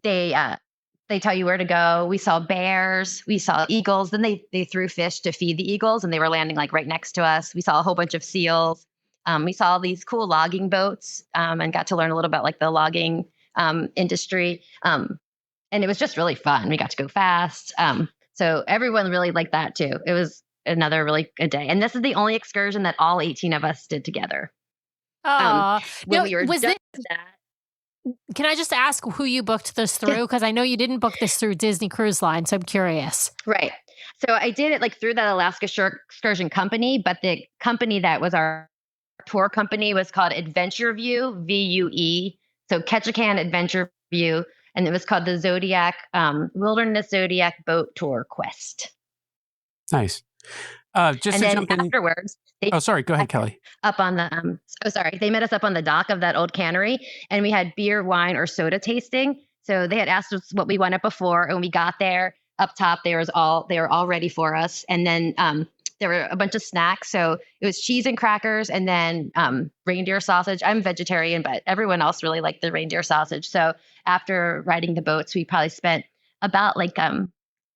they tell you where to go. We saw bears. We saw eagles. Then they threw fish to feed the eagles, and they were landing like right next to us. We saw a whole bunch of seals. We saw these cool logging boats and got to learn a little about like the logging industry. And it was just really fun. We got to go fast. So everyone really liked that too. It was another really good day. And this is the only excursion that all 18 of us did together. When we were done with that, can I just ask who you booked this through? Because I know you didn't book this through Disney Cruise Line, so I'm curious. Right. So I did it like through that Alaska Shore Excursion company, but the company that was our tour company was called Adventure View, VUE. So Ketchikan Adventure View, and it was called the Zodiac Wilderness Zodiac Boat Tour Quest. Nice. Just and to then jump in. Afterwards, sorry. Go ahead, Kelly. Up on the they met us up on the dock of that old cannery, and we had beer, wine, or soda tasting. So they had asked us what we wanted before, and when we got there up top, they were all ready for us, and then there were a bunch of snacks. So it was cheese and crackers and then reindeer sausage. I'm vegetarian, but everyone else really liked the reindeer sausage. So after riding the boats, we probably spent about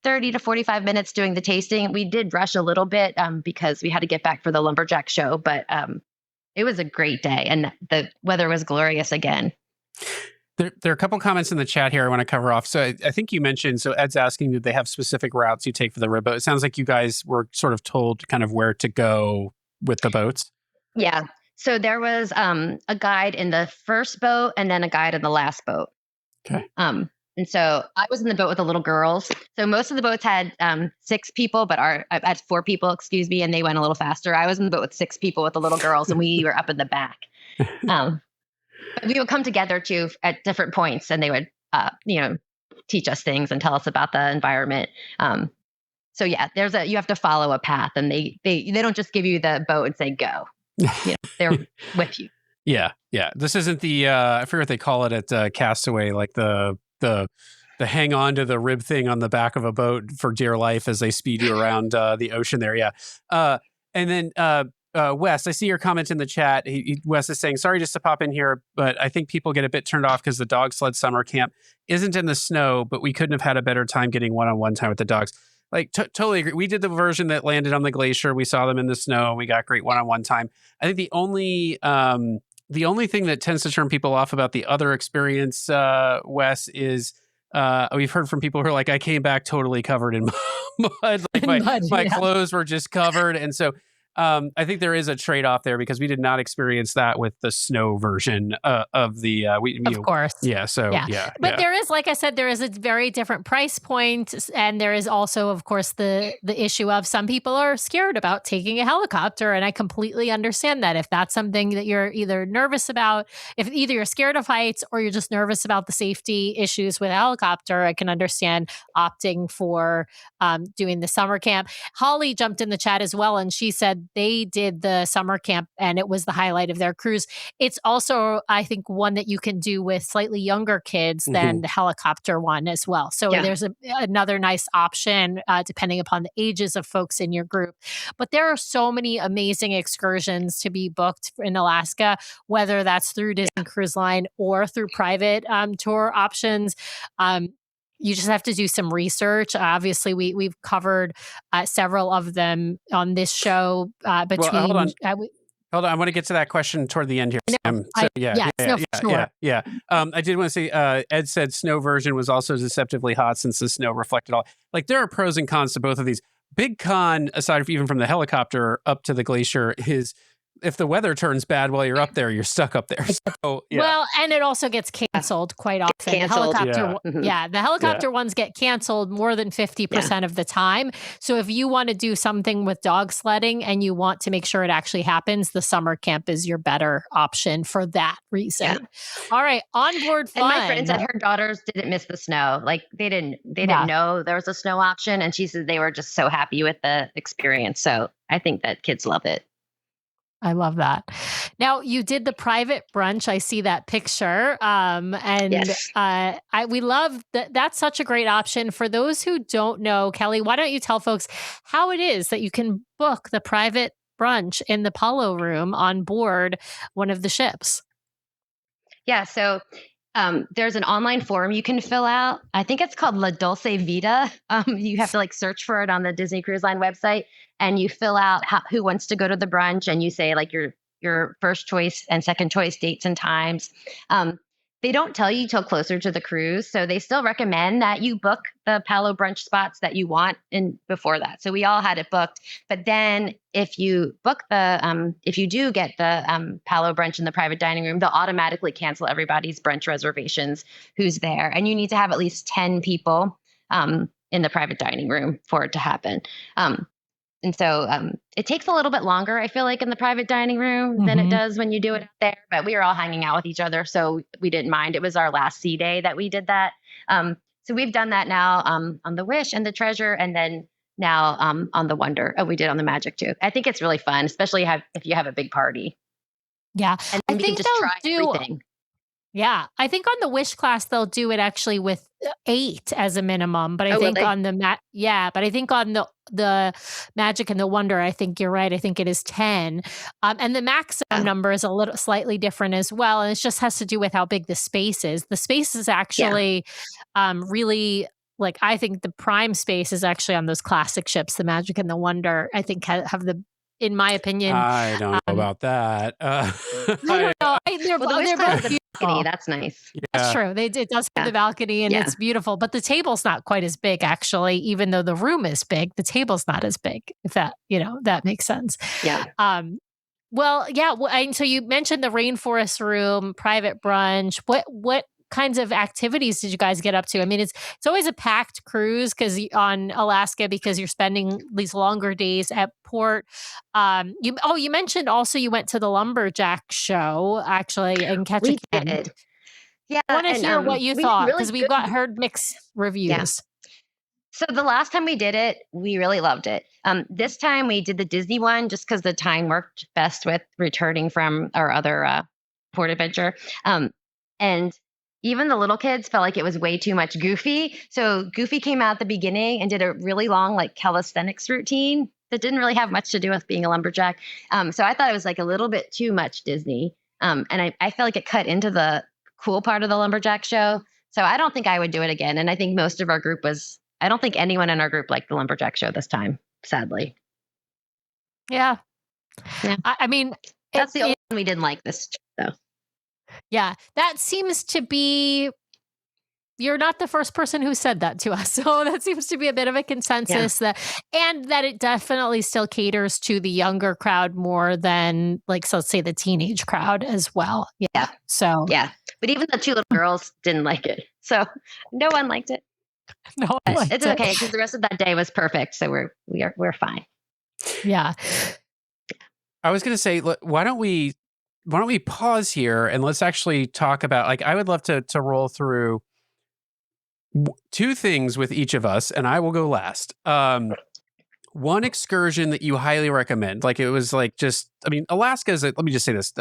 30 to 45 minutes doing the tasting. We did rush a little bit because we had to get back for the lumberjack show, but it was a great day and the weather was glorious again. There are a couple comments in the chat here I want to cover off. So I think you mentioned, so Ed's asking, did they have specific routes you take for the rib boat? It sounds like you guys were sort of told kind of where to go with the boats. Yeah. So there was a guide in the first boat and then a guide in the last boat. Okay. And so I was in the boat with the little girls. So most of the boats had 6 people, but I had 4 people, excuse me, and they went a little faster. I was in the boat with 6 people with the little girls, and we were up in the back. But we would come together too at different points, and they would, teach us things and tell us about the environment. So yeah, you have to follow a path, and they don't just give you the boat and say go. They're with you. Yeah. This isn't the I forget what they call it at Castaway, like the hang on to the rib thing on the back of a boat for dear life as they speed you around the ocean there. Yeah. And then Wes, I see your comment in the chat. Wes is saying, sorry just to pop in here, but I think people get a bit turned off because the dog sled summer camp isn't in the snow, but we couldn't have had a better time getting one-on-one time with the dogs. Totally agree. We did the version that landed on the glacier. We saw them in the snow. We got great one-on-one time. I think the only thing that tends to turn people off about the other experience, Wes, is We've heard from people who are like, I came back totally covered in mud. Like my clothes were just covered. And so I think there is a trade-off there because we did not experience that with the snow version of the of course. Yeah. So yeah. But there is, like I said, there is a very different price point, and there is also, of course, the issue of some people are scared about taking a helicopter, and I completely understand that. If that's something that you're either nervous about, if either you're scared of heights or you're just nervous about the safety issues with a helicopter, I can understand opting for doing the summer camp. Holly jumped in the chat as well, and she said they did the summer camp and it was the highlight of their cruise. It's also, I think, one that you can do with slightly younger kids than the helicopter one as well. So there's another nice option depending upon the ages of folks in your group. But there are so many amazing excursions to be booked in Alaska, whether that's through Disney Cruise Line or through private tour options. You just have to do some research. Obviously, we've covered several of them on this show. Between hold on, I want to get to that question toward the end here. I did want to say, Ed said snow version was also deceptively hot since the snow reflected all. Like there are pros and cons to both of these. Big con, aside even from the helicopter up to the glacier, is if the weather turns bad while you're up there, you're stuck up there. So, Well, and it also gets canceled quite often. The helicopter ones get canceled more than 50% of the time. So if you want to do something with dog sledding and you want to make sure it actually happens, the summer camp is your better option for that reason. Yeah. All right, onboard fun. And my friend said her daughters didn't miss the snow. Like they didn't know there was a snow option, and she said they were just so happy with the experience. So I think that kids love it. I love that. Now you did the private brunch. I see that picture. We love that. That's such a great option for those who don't know. Kelly, why don't you tell folks how it is that you can book the private brunch in the Palo Room on board one of the ships? Yeah. So there's an online form you can fill out. I think it's called La Dulce Vita. You have to search for it on the Disney Cruise Line website, and you fill out who wants to go to the brunch, and you say your first choice and second choice dates and times. They don't tell you till closer to the cruise, so they still recommend that you book the Palo brunch spots that you want in before that. So we all had it booked, but then if you book if you do get the Palo brunch in the private dining room, they'll automatically cancel everybody's brunch reservations who's there, and you need to have at least 10 people in the private dining room for it to happen. And so it takes a little bit longer, I feel like, in the private dining room than it does when you do it out there. But we were all hanging out with each other, so we didn't mind. It was our last sea day that we did that. So we've done that now on the Wish and the Treasure, and then now on the Wonder. Oh, we did on the Magic too. I think it's really fun, especially if you have a big party. Yeah, and I think just try everything. Yeah, I think on the Wish class they'll do it actually with 8 as a minimum, but I think on the but I think on the Magic and the Wonder, I think you're right. I think it is 10, and the maximum number is a little slightly different as well, and it just has to do with how big the space is. The space is actually really. Like, I think the prime space is actually on those classic ships, the Magic and the Wonder. I think have the, in my opinion, I don't know about that. I don't know. They're both beautiful. That's nice. Yeah. That's true. It does have the balcony, and it's beautiful. But the table's not quite as big, actually. Even though the room is big, the table's not as big. If that that makes sense. Yeah. Well, yeah. And so you mentioned the rainforest room, private brunch. What kinds of activities did you guys get up to? I mean, it's always a packed cruise on Alaska because you're spending these longer days at port. You mentioned also you went to the lumberjack show actually in Ketchikan. We did. Yeah, I want to hear what you thought because we've heard mixed reviews. Yeah. So the last time we did it, we really loved it. This time we did the Disney one just because the time worked best with returning from our other port adventure. And even the little kids felt like it was way too much Goofy. So Goofy came out at the beginning and did a really long calisthenics routine that didn't really have much to do with being a lumberjack. So I thought it was a little bit too much Disney. And I felt like it cut into the cool part of the lumberjack show. So I don't think I would do it again. And I think most of our group I don't think anyone in our group liked the lumberjack show this time, sadly. Yeah. I mean, that's the only one we didn't like this though. Yeah, that seems to be you're not the first person who said that to us. So that seems to be a bit of a consensus that it definitely still caters to the younger crowd more than like, so let's say the teenage crowd as well. Yeah. So but even the 2 little girls didn't like it. So no one liked it. No one liked it's it. okay because the rest of that day was perfect. So we're fine. Yeah. I was going to say, why don't we pause here and let's actually talk about, like, I would love to roll through 2 things with each of us, and I will go last. One excursion that you highly recommend. Like, it was like just, I mean, Alaska let me just say this.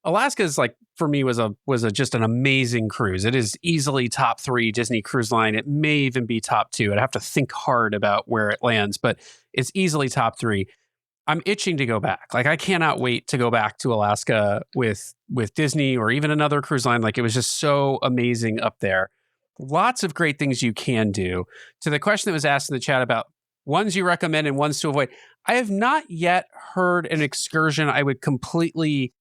Alaska is like, for me, was just an amazing cruise. It is easily top 3 Disney cruise line. It may even be top 2. I'd have to think hard about where it lands, but it's easily top 3. I'm itching to go back. Like, I cannot wait to go back to Alaska with Disney or even another cruise line. Like, it was just so amazing up there. Lots of great things you can do. To the question that was asked in the chat about ones you recommend and ones to avoid, I have not yet heard an excursion I would completely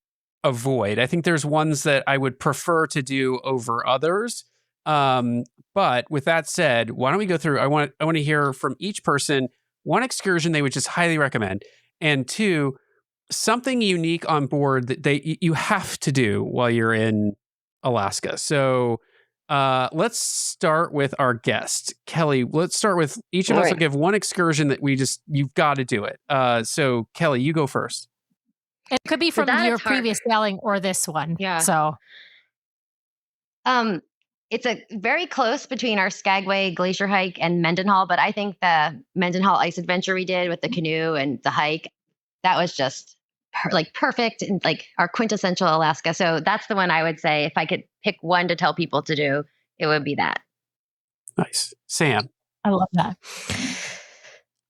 avoid. I think there's ones that I would prefer to do over others. But with that said, why don't we go through? I want to hear from each person one excursion they would just highly recommend, and 2, something unique on board that you have to do while you're in Alaska. So let's start with our guest, Kelly. Let's start with each of us will give one excursion that you've got to do it. So Kelly, you go first. It could be from your previous sailing or this one. Yeah. So, it's a very close between our Skagway Glacier hike and Mendenhall, but I think the Mendenhall ice adventure we did with the canoe and the hike, that was just perfect and like our quintessential Alaska. So that's the one I would say if I could pick one to tell people to do, it would be that. Nice. Sam. I love that.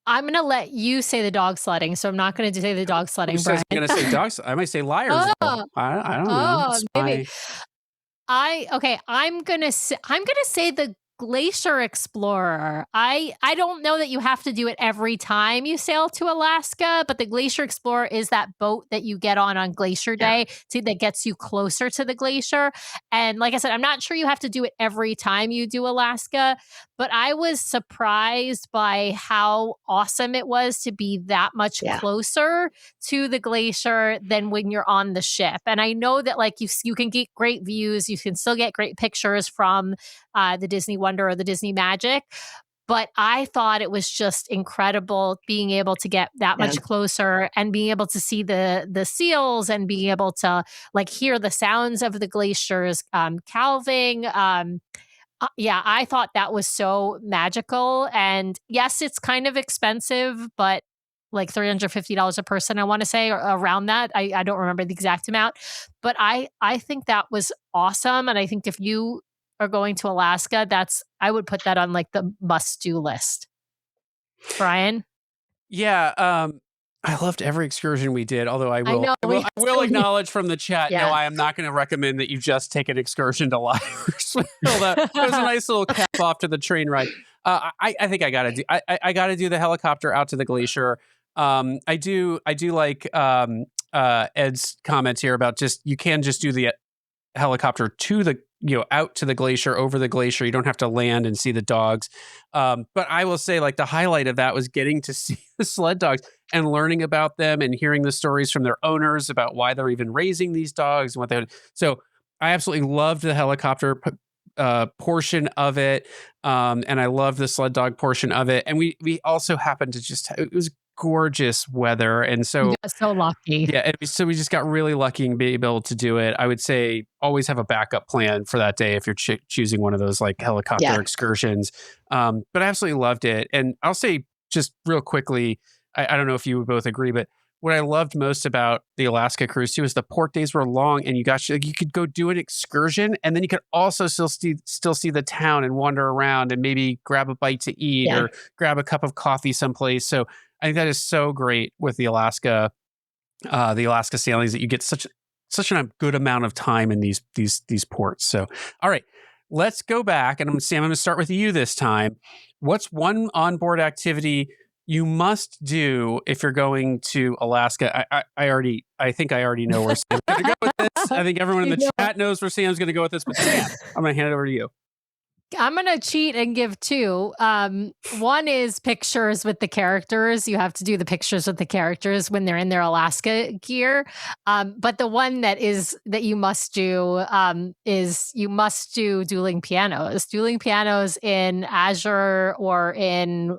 I'm going to let you say the dog sledding, so I'm not going to say the dog sledding. I'm going to say dogs. I might say liars. I don't know. Maybe. I'm going to say the Glacier Explorer. I don't know that you have to do it every time you sail to Alaska, but the Glacier Explorer is that boat that you get on Glacier Day that gets you closer to the glacier. And like I said, I'm not sure you have to do it every time you do Alaska, but I was surprised by how awesome it was to be that much closer to the glacier than when you're on the ship. And I know that like you can get great views, you can still get great pictures from the Disney Wonder or the Disney Magic. But I thought it was just incredible being able to get that much closer and being able to see the seals and being able to like hear the sounds of the glaciers calving. I thought that was so magical. And yes, it's kind of expensive, but like $350 a person, I want to say, or around that. I don't remember the exact amount, but I think that was awesome. And I think if you are going to Alaska, I would put that on like the must-do list. Brian? Yeah, I loved every excursion we did, although I will acknowledge from the chat, no, I am not going to recommend that you just take an excursion to Liars. That was a nice little cap off to the train ride. I think I got to do I got to do the helicopter out to the glacier. I do like Ed's comments here about you can just do the helicopter to the out to the glacier, over the glacier. You don't have to land and see the dogs. But I will say, like, the highlight of that was getting to see the sled dogs and learning about them and hearing the stories from their owners about why they're even raising these dogs and what they're. So I absolutely loved the helicopter portion of it. And I loved the sled dog portion of it. And we also happened to it was gorgeous weather, and so lucky. Yeah, so we just got really lucky and being able to do it. I would say always have a backup plan for that day if you're choosing one of those like helicopter excursions. But I absolutely loved it, and I'll say just real quickly, I don't know if you would both agree, but what I loved most about the Alaska cruise too is the port days were long, and you could go do an excursion, and then you could also still see the town and wander around and maybe grab a bite to eat or grab a cup of coffee someplace. So I think that is so great with the Alaska sailings that you get such a good amount of time in these ports. So, all right, let's go back, and Sam, I'm going to start with you this time. What's one onboard activity you must do if you're going to Alaska? I think I already know where Sam's going to go with this. I think everyone in the chat knows where Sam's going to go with this, but Sam, I'm going to hand it over to you. I'm going to cheat and give two. One is pictures with the characters. You have to do the pictures with the characters when they're in their Alaska gear. But the one that you must do is you must do dueling pianos. Dueling pianos in Azure or in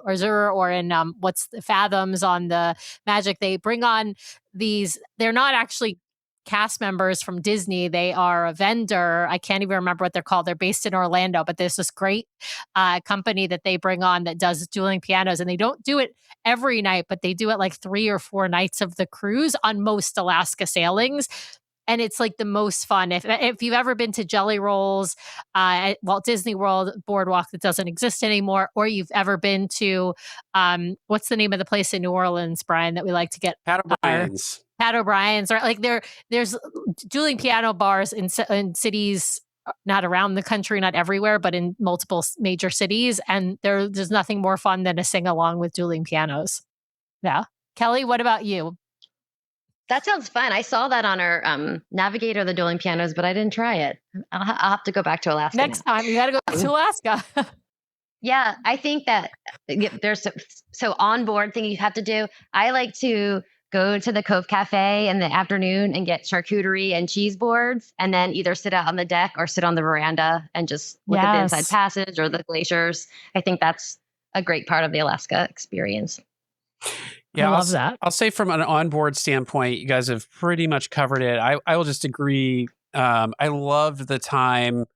what's the Fathoms on the Magic. They bring on these. They're not actually cast members from Disney. They are a vendor. I can't even remember what they're called. They're based in Orlando, but there's this great company that they bring on that does dueling pianos, and they don't do it every night, but they do it like 3 or 4 nights of the cruise on most Alaska sailings. And it's like the most fun. If you've ever been to Jelly Rolls at Walt Disney World boardwalk that doesn't exist anymore, or you've ever been to what's the name of the place in New Orleans, Brian, that we like to get Pat O'Brien's. Pat O'Brien's, or like there's dueling piano bars in cities, not around the country, not everywhere, but in multiple major cities. And there's nothing more fun than to sing along with dueling pianos. Yeah. Kelly, what about you? That sounds fun. I saw that on our Navigator, the dueling pianos, but I didn't try it. I'll have to go back to Alaska. Next time, you got to go back to Alaska. Yeah, I think that there's so on board thing you have to do. I like to go to the Cove Cafe in the afternoon and get charcuterie and cheese boards, and then either sit out on the deck or sit on the veranda and just look at the Inside Passage or the glaciers. I think that's a great part of the Alaska experience. Yeah, I love that. I'll say from an onboard standpoint, you guys have pretty much covered it. I will just agree. I loved the time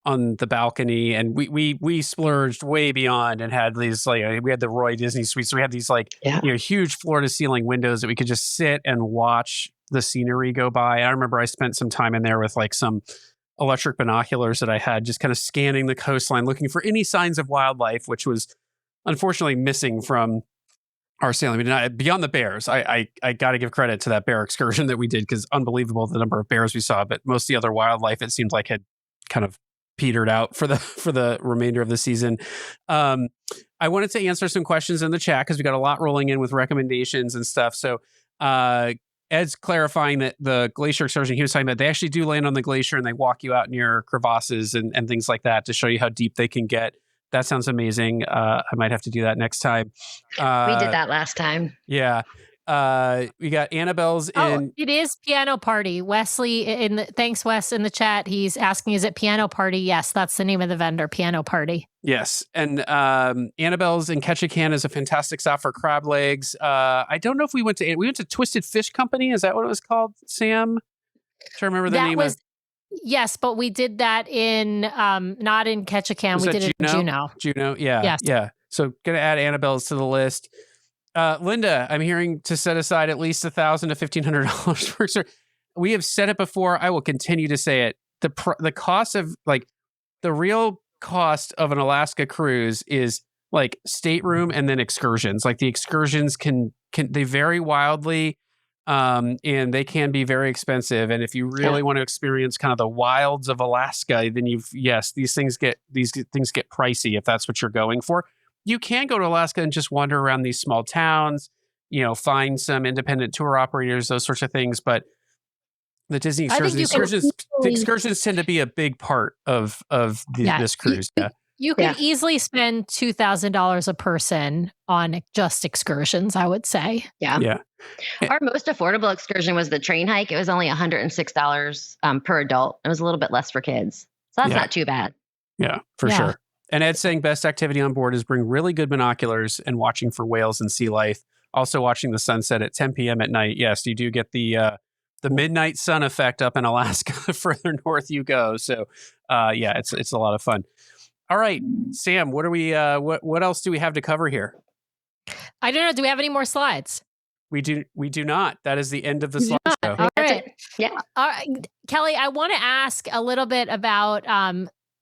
on the balcony, and we splurged way beyond and had these we had the Roy Disney Suite, so we had these huge floor to ceiling windows that we could just sit and watch the scenery go by. I remember I spent some time in there with like some electric binoculars that I had, just kind of scanning the coastline, looking for any signs of wildlife, which was unfortunately missing from our sailing. I mean, beyond the bears, I got to give credit to that bear excursion that we did, because unbelievable the number of bears we saw. But most of the other wildlife, it seemed like, had kind of petered out for the remainder of the season. I wanted to answer some questions in the chat because we got a lot rolling in with recommendations and stuff. So Ed's clarifying that the Glacier Excursion he was talking about, they actually do land on the glacier and they walk you out near crevasses and things like that to show you how deep they can get. That sounds amazing. I might have to do that next time. We did that last time. Yeah. We got Annabelle's in. It is Piano Party. Wesley, thanks, Wes, in the chat. He's asking, is it Piano Party? Yes, that's the name of the vendor, Piano Party. Yes. And Annabelle's in Ketchikan is a fantastic stop for crab legs. I don't know if we went to Twisted Fish Company. Is that what it was called, Sam? To remember the name of. Yes, but we did that in not in Ketchikan. We did it in Juneau. Juneau, yeah. Yes. Yeah. So gonna add Annabelle's to the list. Linda, I'm hearing to set aside at least $1,000 to $1,500 for extra. We have said it before. I will continue to say it. The cost of the real cost of an Alaska cruise is like stateroom and then excursions. Like the excursions can they vary wildly. And they can be very expensive. And if you really want to experience kind of the wilds of Alaska, then these things get pricey if that's what you're going for. You can go to Alaska and just wander around these small towns, find some independent tour operators, those sorts of things. But the Disney excursions tend to be a big part of this cruise. You can easily spend $2,000 a person on just excursions, I would say. Yeah. Our most affordable excursion was the train hike. It was only $106 per adult. It was a little bit less for kids. So that's not too bad. Yeah, for sure. And Ed's saying best activity on board is bring really good binoculars and watching for whales and sea life. Also watching the sunset at 10 p.m. at night. Yes, you do get the midnight sun effect up in Alaska the further north you go. So it's a lot of fun. All right, Sam, what are we? What else do we have to cover here? I don't know. Do we have any more slides? We do not. That is the end of the slideshow. All right. Yeah. All right. Kelly, I want to ask a little bit about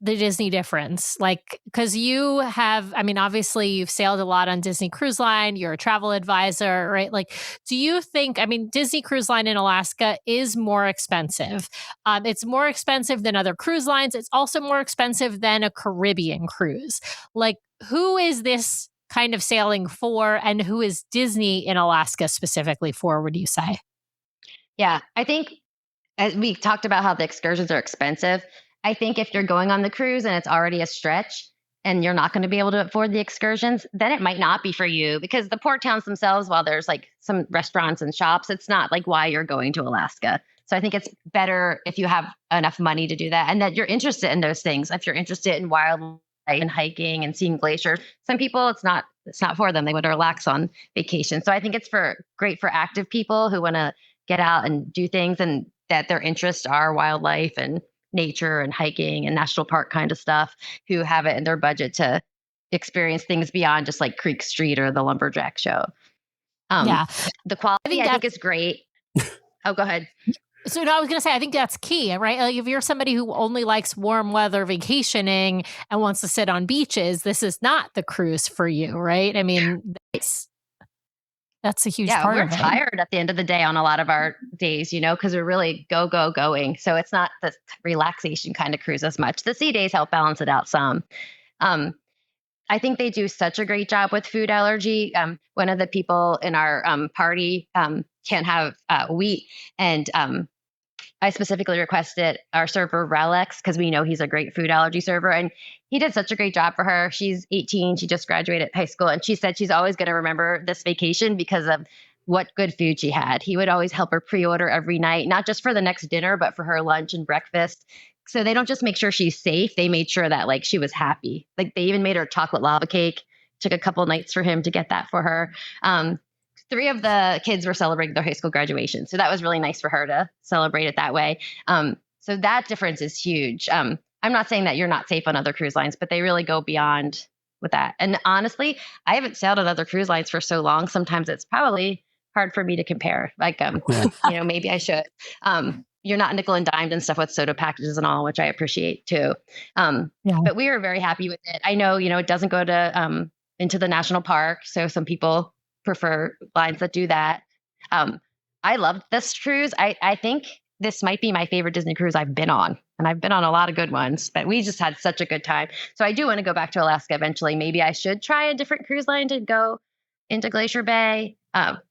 the Disney difference. Because you have, obviously you've sailed a lot on Disney Cruise Line. You're a travel advisor, right? Do you think, Disney Cruise Line in Alaska is more expensive. It's more expensive than other cruise lines. It's also more expensive than a Caribbean cruise. Who is this kind of sailing for, and who is Disney in Alaska specifically for, would you say? Yeah, I think as we talked about how the excursions are expensive, I think if you're going on the cruise and it's already a stretch and you're not going to be able to afford the excursions, then it might not be for you, because the port towns themselves, while there's like some restaurants and shops, it's not like why you're going to Alaska. So I think it's better if you have enough money to do that and that you're interested in those things. If you're interested in wildlife and hiking and seeing glaciers, some people it's not for them. They want to relax on vacation. So I think it's great for active people who want to get out and do things, and that their interests are wildlife and nature and hiking and national park kind of stuff, who have it in their budget to experience things beyond just like Creek Street or the Lumberjack Show. Yeah. The quality I think is great. Oh, go ahead. So no, I was going to say, I think that's key, right? Like if you're somebody who only likes warm weather vacationing and wants to sit on beaches, this is not the cruise for you, right? I mean, that's a huge part of it. We're tired at the end of the day on a lot of our days, because we're really going. So it's not the relaxation kind of cruise as much. The sea days help balance it out some. I think they do such a great job with food allergy. One of the people in our party can't have wheat, and I specifically requested our server Relics because we know he's a great food allergy server, and he did such a great job for her. She's 18. She just graduated high school, and she said she's always going to remember this vacation because of what good food she had. He would always help her pre-order every night, not just for the next dinner, but for her lunch and breakfast. So they don't just make sure she's safe. They made sure that like she was happy. Like they even made her chocolate lava cake. Took a couple nights for him to get that for her. 3 of the kids were celebrating their high school graduation. So that was really nice for her to celebrate it that way. So that difference is huge. I'm not saying that you're not safe on other cruise lines, but they really go beyond with that. And honestly, I haven't sailed on other cruise lines for so long. Sometimes it's probably hard for me to compare. Like, maybe I should. You're not nickel and dimed and stuff with soda packages and all, which I appreciate too. But we were very happy with it. I know, it doesn't go to into the national park. So some people prefer lines that do that. I loved this cruise. I think this might be my favorite Disney cruise I've been on. And I've been on a lot of good ones, but we just had such a good time. So I do want to go back to Alaska eventually. Maybe I should try a different cruise line to go into Glacier Bay. But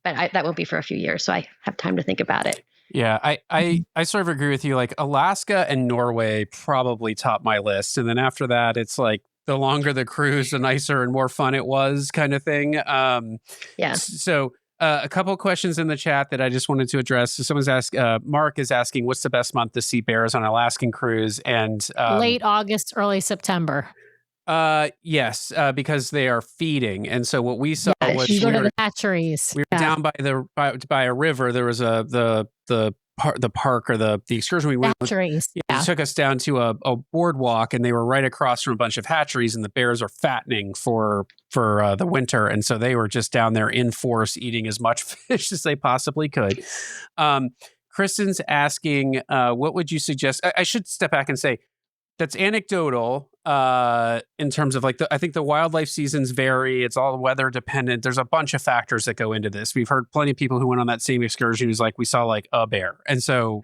that won't be for a few years. So I have time to think about it. Yeah, I sort of agree with you. Like Alaska and Norway probably top my list. And then after that, it's like the longer the cruise, the nicer and more fun it was kind of thing. So a couple of questions in the chat that I just wanted to address. So someone's Mark is asking, what's the best month to see bears on an Alaskan cruise? And late August, early September. Yes, because they are feeding. And so what we saw was you go to the hatcheries. We were down by a river. There was the park or the excursion we went with. Hatcheries. It took us down to a boardwalk, and they were right across from a bunch of hatcheries, and the bears are fattening for the winter. And so they were just down there in force eating as much fish as they possibly could. Kristen's asking, what would you suggest? I should step back and say, that's anecdotal in terms of I think the wildlife seasons vary. It's all weather dependent. There's a bunch of factors that go into this. We've heard plenty of people who went on that same excursion who's like, we saw like a bear. And so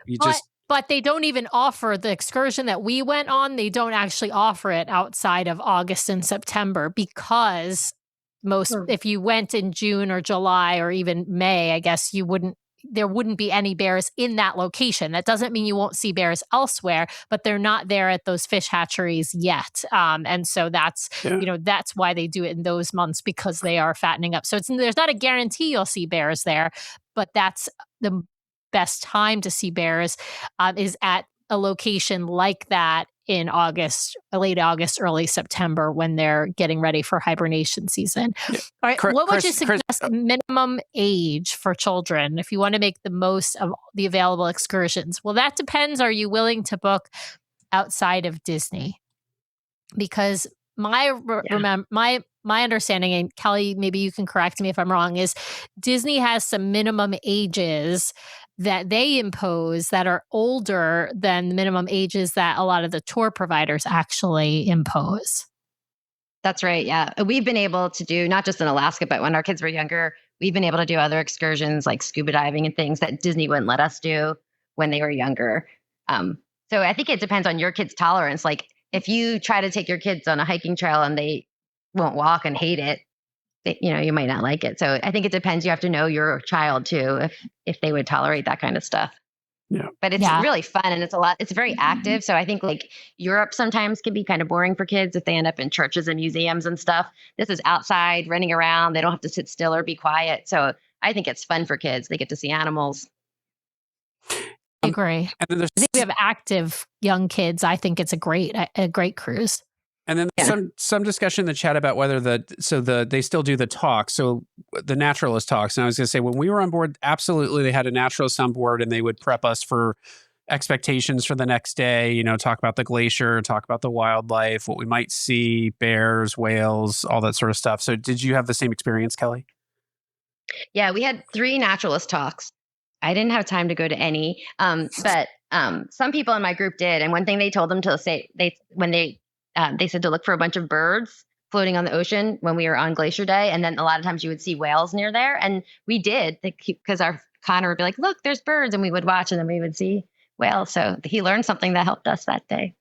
But they don't even offer the excursion that we went on. They don't actually offer it outside of August and September because if you went in June or July or even May, I guess there wouldn't be any bears in that location. That doesn't mean you won't see bears elsewhere, but they're not there at those fish hatcheries yet. And so that's why they do it in those months, because they are fattening up. So there's not a guarantee you'll see bears there, but that's the best time to see bears is at a location like that in August, late August, early September, when they're getting ready for hibernation season. Yeah. All right. What would you suggest minimum age for children if you want to make the most of the available excursions? Well, that depends. Are you willing to book outside of Disney? Because my understanding, and Kelly, maybe you can correct me if I'm wrong, is Disney has some minimum ages that they impose that are older than the minimum ages that a lot of the tour providers actually impose. That's right. Yeah. We've been able to do, not just in Alaska, but when our kids were younger, we've been able to do other excursions like scuba diving and things that Disney wouldn't let us do when they were younger. So I think it depends on your kids' tolerance. Like if you try to take your kids on a hiking trail and they won't walk and hate it, you might not like it. So I think it depends. You have to know your child too, if they would tolerate that kind of stuff. Yeah. But it's really fun, and it's very active. So I think like Europe sometimes can be kind of boring for kids if they end up in churches and museums and stuff. This is outside running around. They don't have to sit still or be quiet. So I think it's fun for kids. They get to see animals. I agree. And then I think we have active young kids. I think it's a great cruise. And then some discussion in the chat about whether they still do the talks. So the naturalist talks. And I was going to say, when we were on board, absolutely, they had a naturalist on board, and they would prep us for expectations for the next day. You know, talk about the glacier, talk about the wildlife, what we might see, bears, whales, all that sort of stuff. So did you have the same experience, Kelly? Yeah, we had 3 naturalist talks. I didn't have time to go to any, but some people in my group did. And one thing they told them to say, they said to look for a bunch of birds floating on the ocean when we were on Glacier Day. And then a lot of times you would see whales near there. And we did, because our Connor would be like, look, there's birds. And we would watch, and then we would see whales. So he learned something that helped us that day.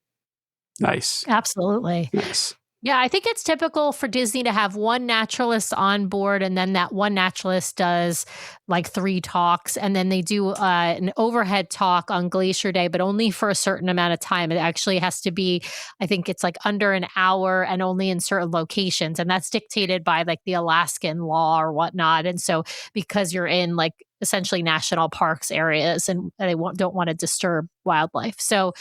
Nice. Absolutely. Nice. Yeah, I think it's typical for Disney to have one naturalist on board, and then that one naturalist does like 3 talks, and then they do an overhead talk on Glacier Day, but only for a certain amount of time. It actually has to be, I think it's like under an hour and only in certain locations, and that's dictated by like the Alaskan law or whatnot. And so because you're in like essentially national parks areas, and they don't want to disturb wildlife. So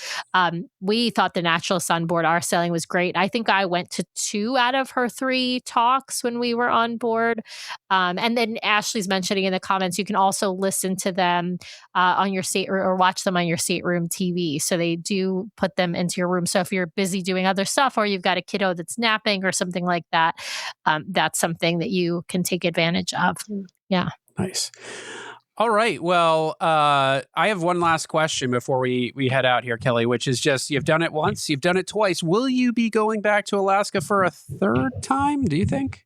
we thought the naturalist on board our sailing was great. I think I went to 2 out of her 3 talks when we were on board. And then Ashley's mentioning in the comments, you can also listen to them on your or watch them on your stateroom TV. So they do put them into your room. So if you're busy doing other stuff, or you've got a kiddo that's napping or something like that, that's something that you can take advantage of. Yeah. Nice. All right. Well, I have one last question before we head out here, Kelly, which is just, you've done it once, you've done it twice. Will you be going back to Alaska for a 3rd time, do you think?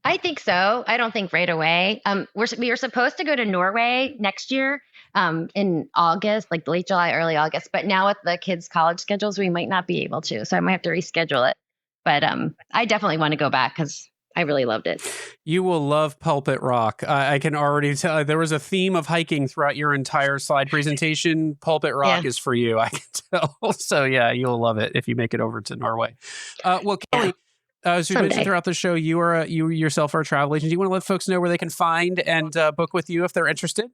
I think so. I don't think right away. We were supposed to go to Norway next year in August, like late July, early August. But now with the kids' college schedules, we might not be able to. So I might have to reschedule it. But I definitely want to go back because I really loved it. You will love Pulpit Rock. I can already tell. There was a theme of hiking throughout your entire slide presentation. Pulpit Rock is for you, I can tell. So yeah, you'll love it if you make it over to Norway. Well, Kelly, as we mentioned throughout the show, you yourself are a travel agent. Do you want to let folks know where they can find and book with you if they're interested?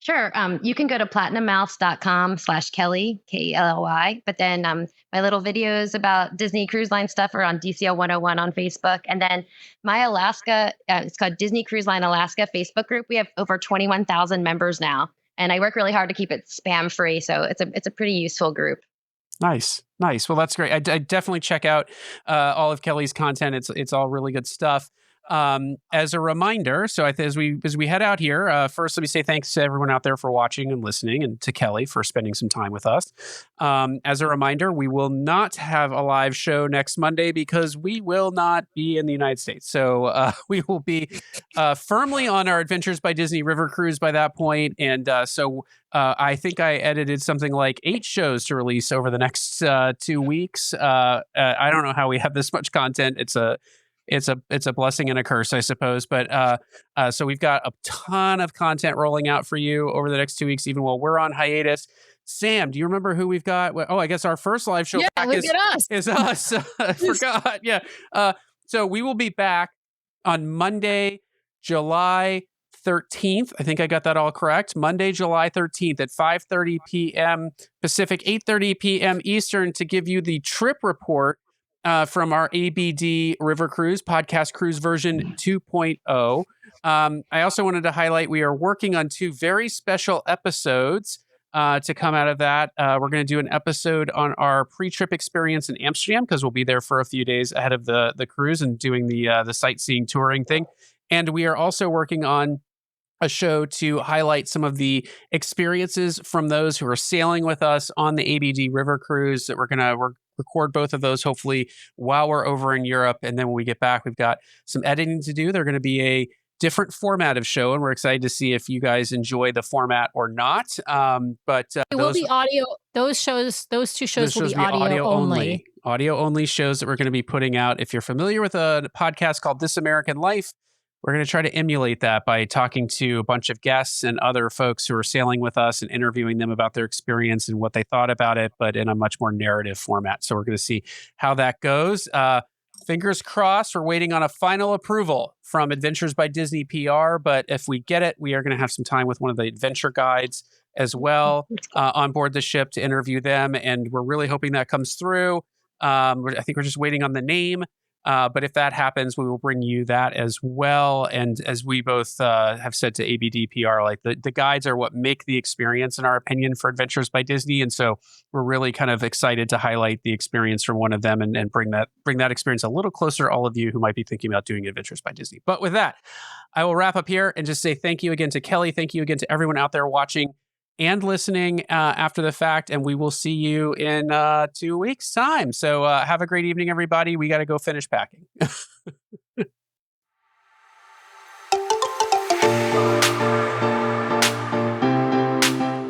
Sure. You can go to platinummouse.com/Kelly, Kelly. But then my little videos about Disney Cruise Line stuff are on DCL 101 on Facebook. And then my Alaska, it's called Disney Cruise Line Alaska Facebook group. We have over 21,000 members now. And I work really hard to keep it spam free. So it's a pretty useful group. Nice. Well, that's great. I definitely check out all of Kelly's content. It's all really good stuff. As a reminder, so as we head out here, first let me say thanks to everyone out there for watching and listening, and to Kelly for spending some time with us. As a reminder, we will not have a live show next Monday because we will not be in the United States. So we will be firmly on our Adventures by Disney River Cruise by that point. And so I think I edited something like 8 shows to release over the next 2 weeks. I don't know how we have this much content. It's a blessing and a curse, I suppose. But so we've got a ton of content rolling out for you over the next 2 weeks, even while we're on hiatus. Sam, do you remember who we've got? Oh, I guess our first live show back is us. I forgot. Yeah. So we will be back on Monday, July 13th. I think I got that all correct. Monday, July 13th at 5:30 p.m. Pacific, 8:30 p.m. Eastern, to give you the trip report from our ABD River Cruise, Podcast Cruise version 2.0. I also wanted to highlight we are working on 2 very special episodes to come out of that. We're going to do an episode on our pre-trip experience in Amsterdam, because we'll be there for a few days ahead of the cruise and doing the sightseeing touring thing. And we are also working on a show to highlight some of the experiences from those who are sailing with us on the ABD River Cruise. That we're going to record both of those hopefully while we're over in Europe. And then when we get back, we've got some editing to do. They're going to be a different format of show, and we're excited to see if you guys enjoy the format or not. But it will be audio. Those 2 shows will be audio only. Audio only shows that we're going to be putting out. If you're familiar with a podcast called This American Life, we're going to try to emulate that by talking to a bunch of guests and other folks who are sailing with us and interviewing them about their experience and what they thought about it, but in a much more narrative format. So we're going to see how that goes. Fingers crossed, we're waiting on a final approval from Adventures by Disney PR, but if we get it, we are going to have some time with one of the adventure guides as well on board the ship to interview them, and we're really hoping that comes through. I think we're just waiting on the name. But if that happens, we will bring you that as well. And as we both have said to ABDPR, like the guides are what make the experience, in our opinion, for Adventures by Disney. And so we're really kind of excited to highlight the experience from one of them and bring that experience a little closer to all of you who might be thinking about doing Adventures by Disney. But with that, I will wrap up here and just say thank you again to Kelly. Thank you again to everyone out there watching and listening after the fact, and we will see you in 2 weeks' time. So have a great evening, everybody. We got to go finish packing.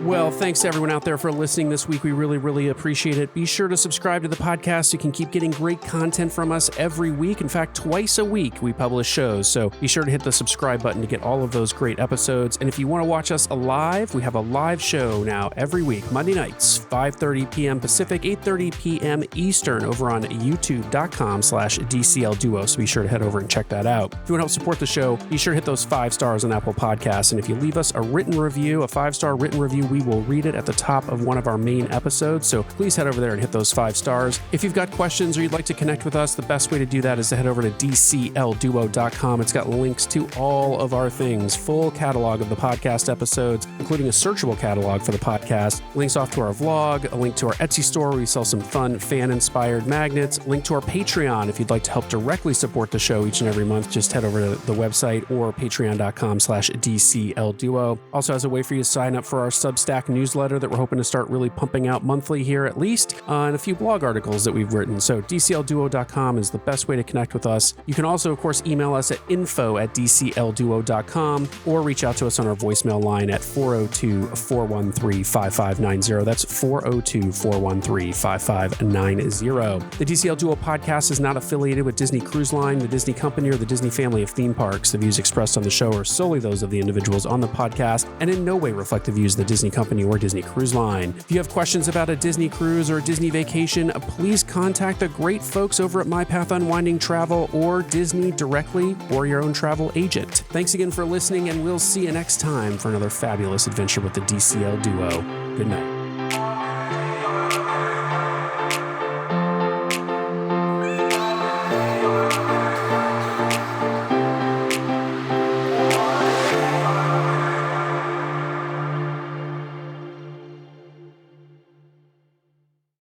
Well, thanks to everyone out there for listening this week. We really, really appreciate it. Be sure to subscribe to the podcast so you can keep getting great content from us every week. In fact, twice a week we publish shows. So be sure to hit the subscribe button to get all of those great episodes. And if you want to watch us live, we have a live show now every week, Monday nights, 5:30 p.m. Pacific, 8:30 p.m. Eastern over on youtube.com/DCLDuo. So be sure to head over and check that out. If you want to help support the show, be sure to hit those 5 stars on Apple Podcasts. And if you leave us a written review, a 5-star written review, we will read it at the top of one of our main episodes. So please head over there and hit those 5 stars. If you've got questions or you'd like to connect with us, the best way to do that is to head over to dclduo.com. It's got links to all of our things, full catalog of the podcast episodes, including a searchable catalog for the podcast, links off to our vlog, a link to our Etsy store where we sell some fun fan-inspired magnets, link to our Patreon if you'd like to help directly support the show each and every month. Just head over to the website or patreon.com/DCLDuo. Also has a way for you to sign up for our Substack newsletter that we're hoping to start really pumping out monthly here at least, and a few blog articles that we've written. So dclduo.com is the best way to connect with us. You can also, of course, email us at info@dclduo.com or reach out to us on our voicemail line at 402-413-5590. That's 402-413-5590. The DCL Duo podcast is not affiliated with Disney Cruise Line, the Disney Company, or the Disney family of theme parks. The views expressed on the show are solely those of the individuals on the podcast and in no way reflect the views of the Disney Company or Disney Cruise Line. If you have questions about a Disney cruise or a Disney vacation, please contact the great folks over at My Path Unwinding Travel or Disney directly or your own travel agent. Thanks again for listening, and we'll see you next time for another fabulous adventure with the DCL Duo. Good night.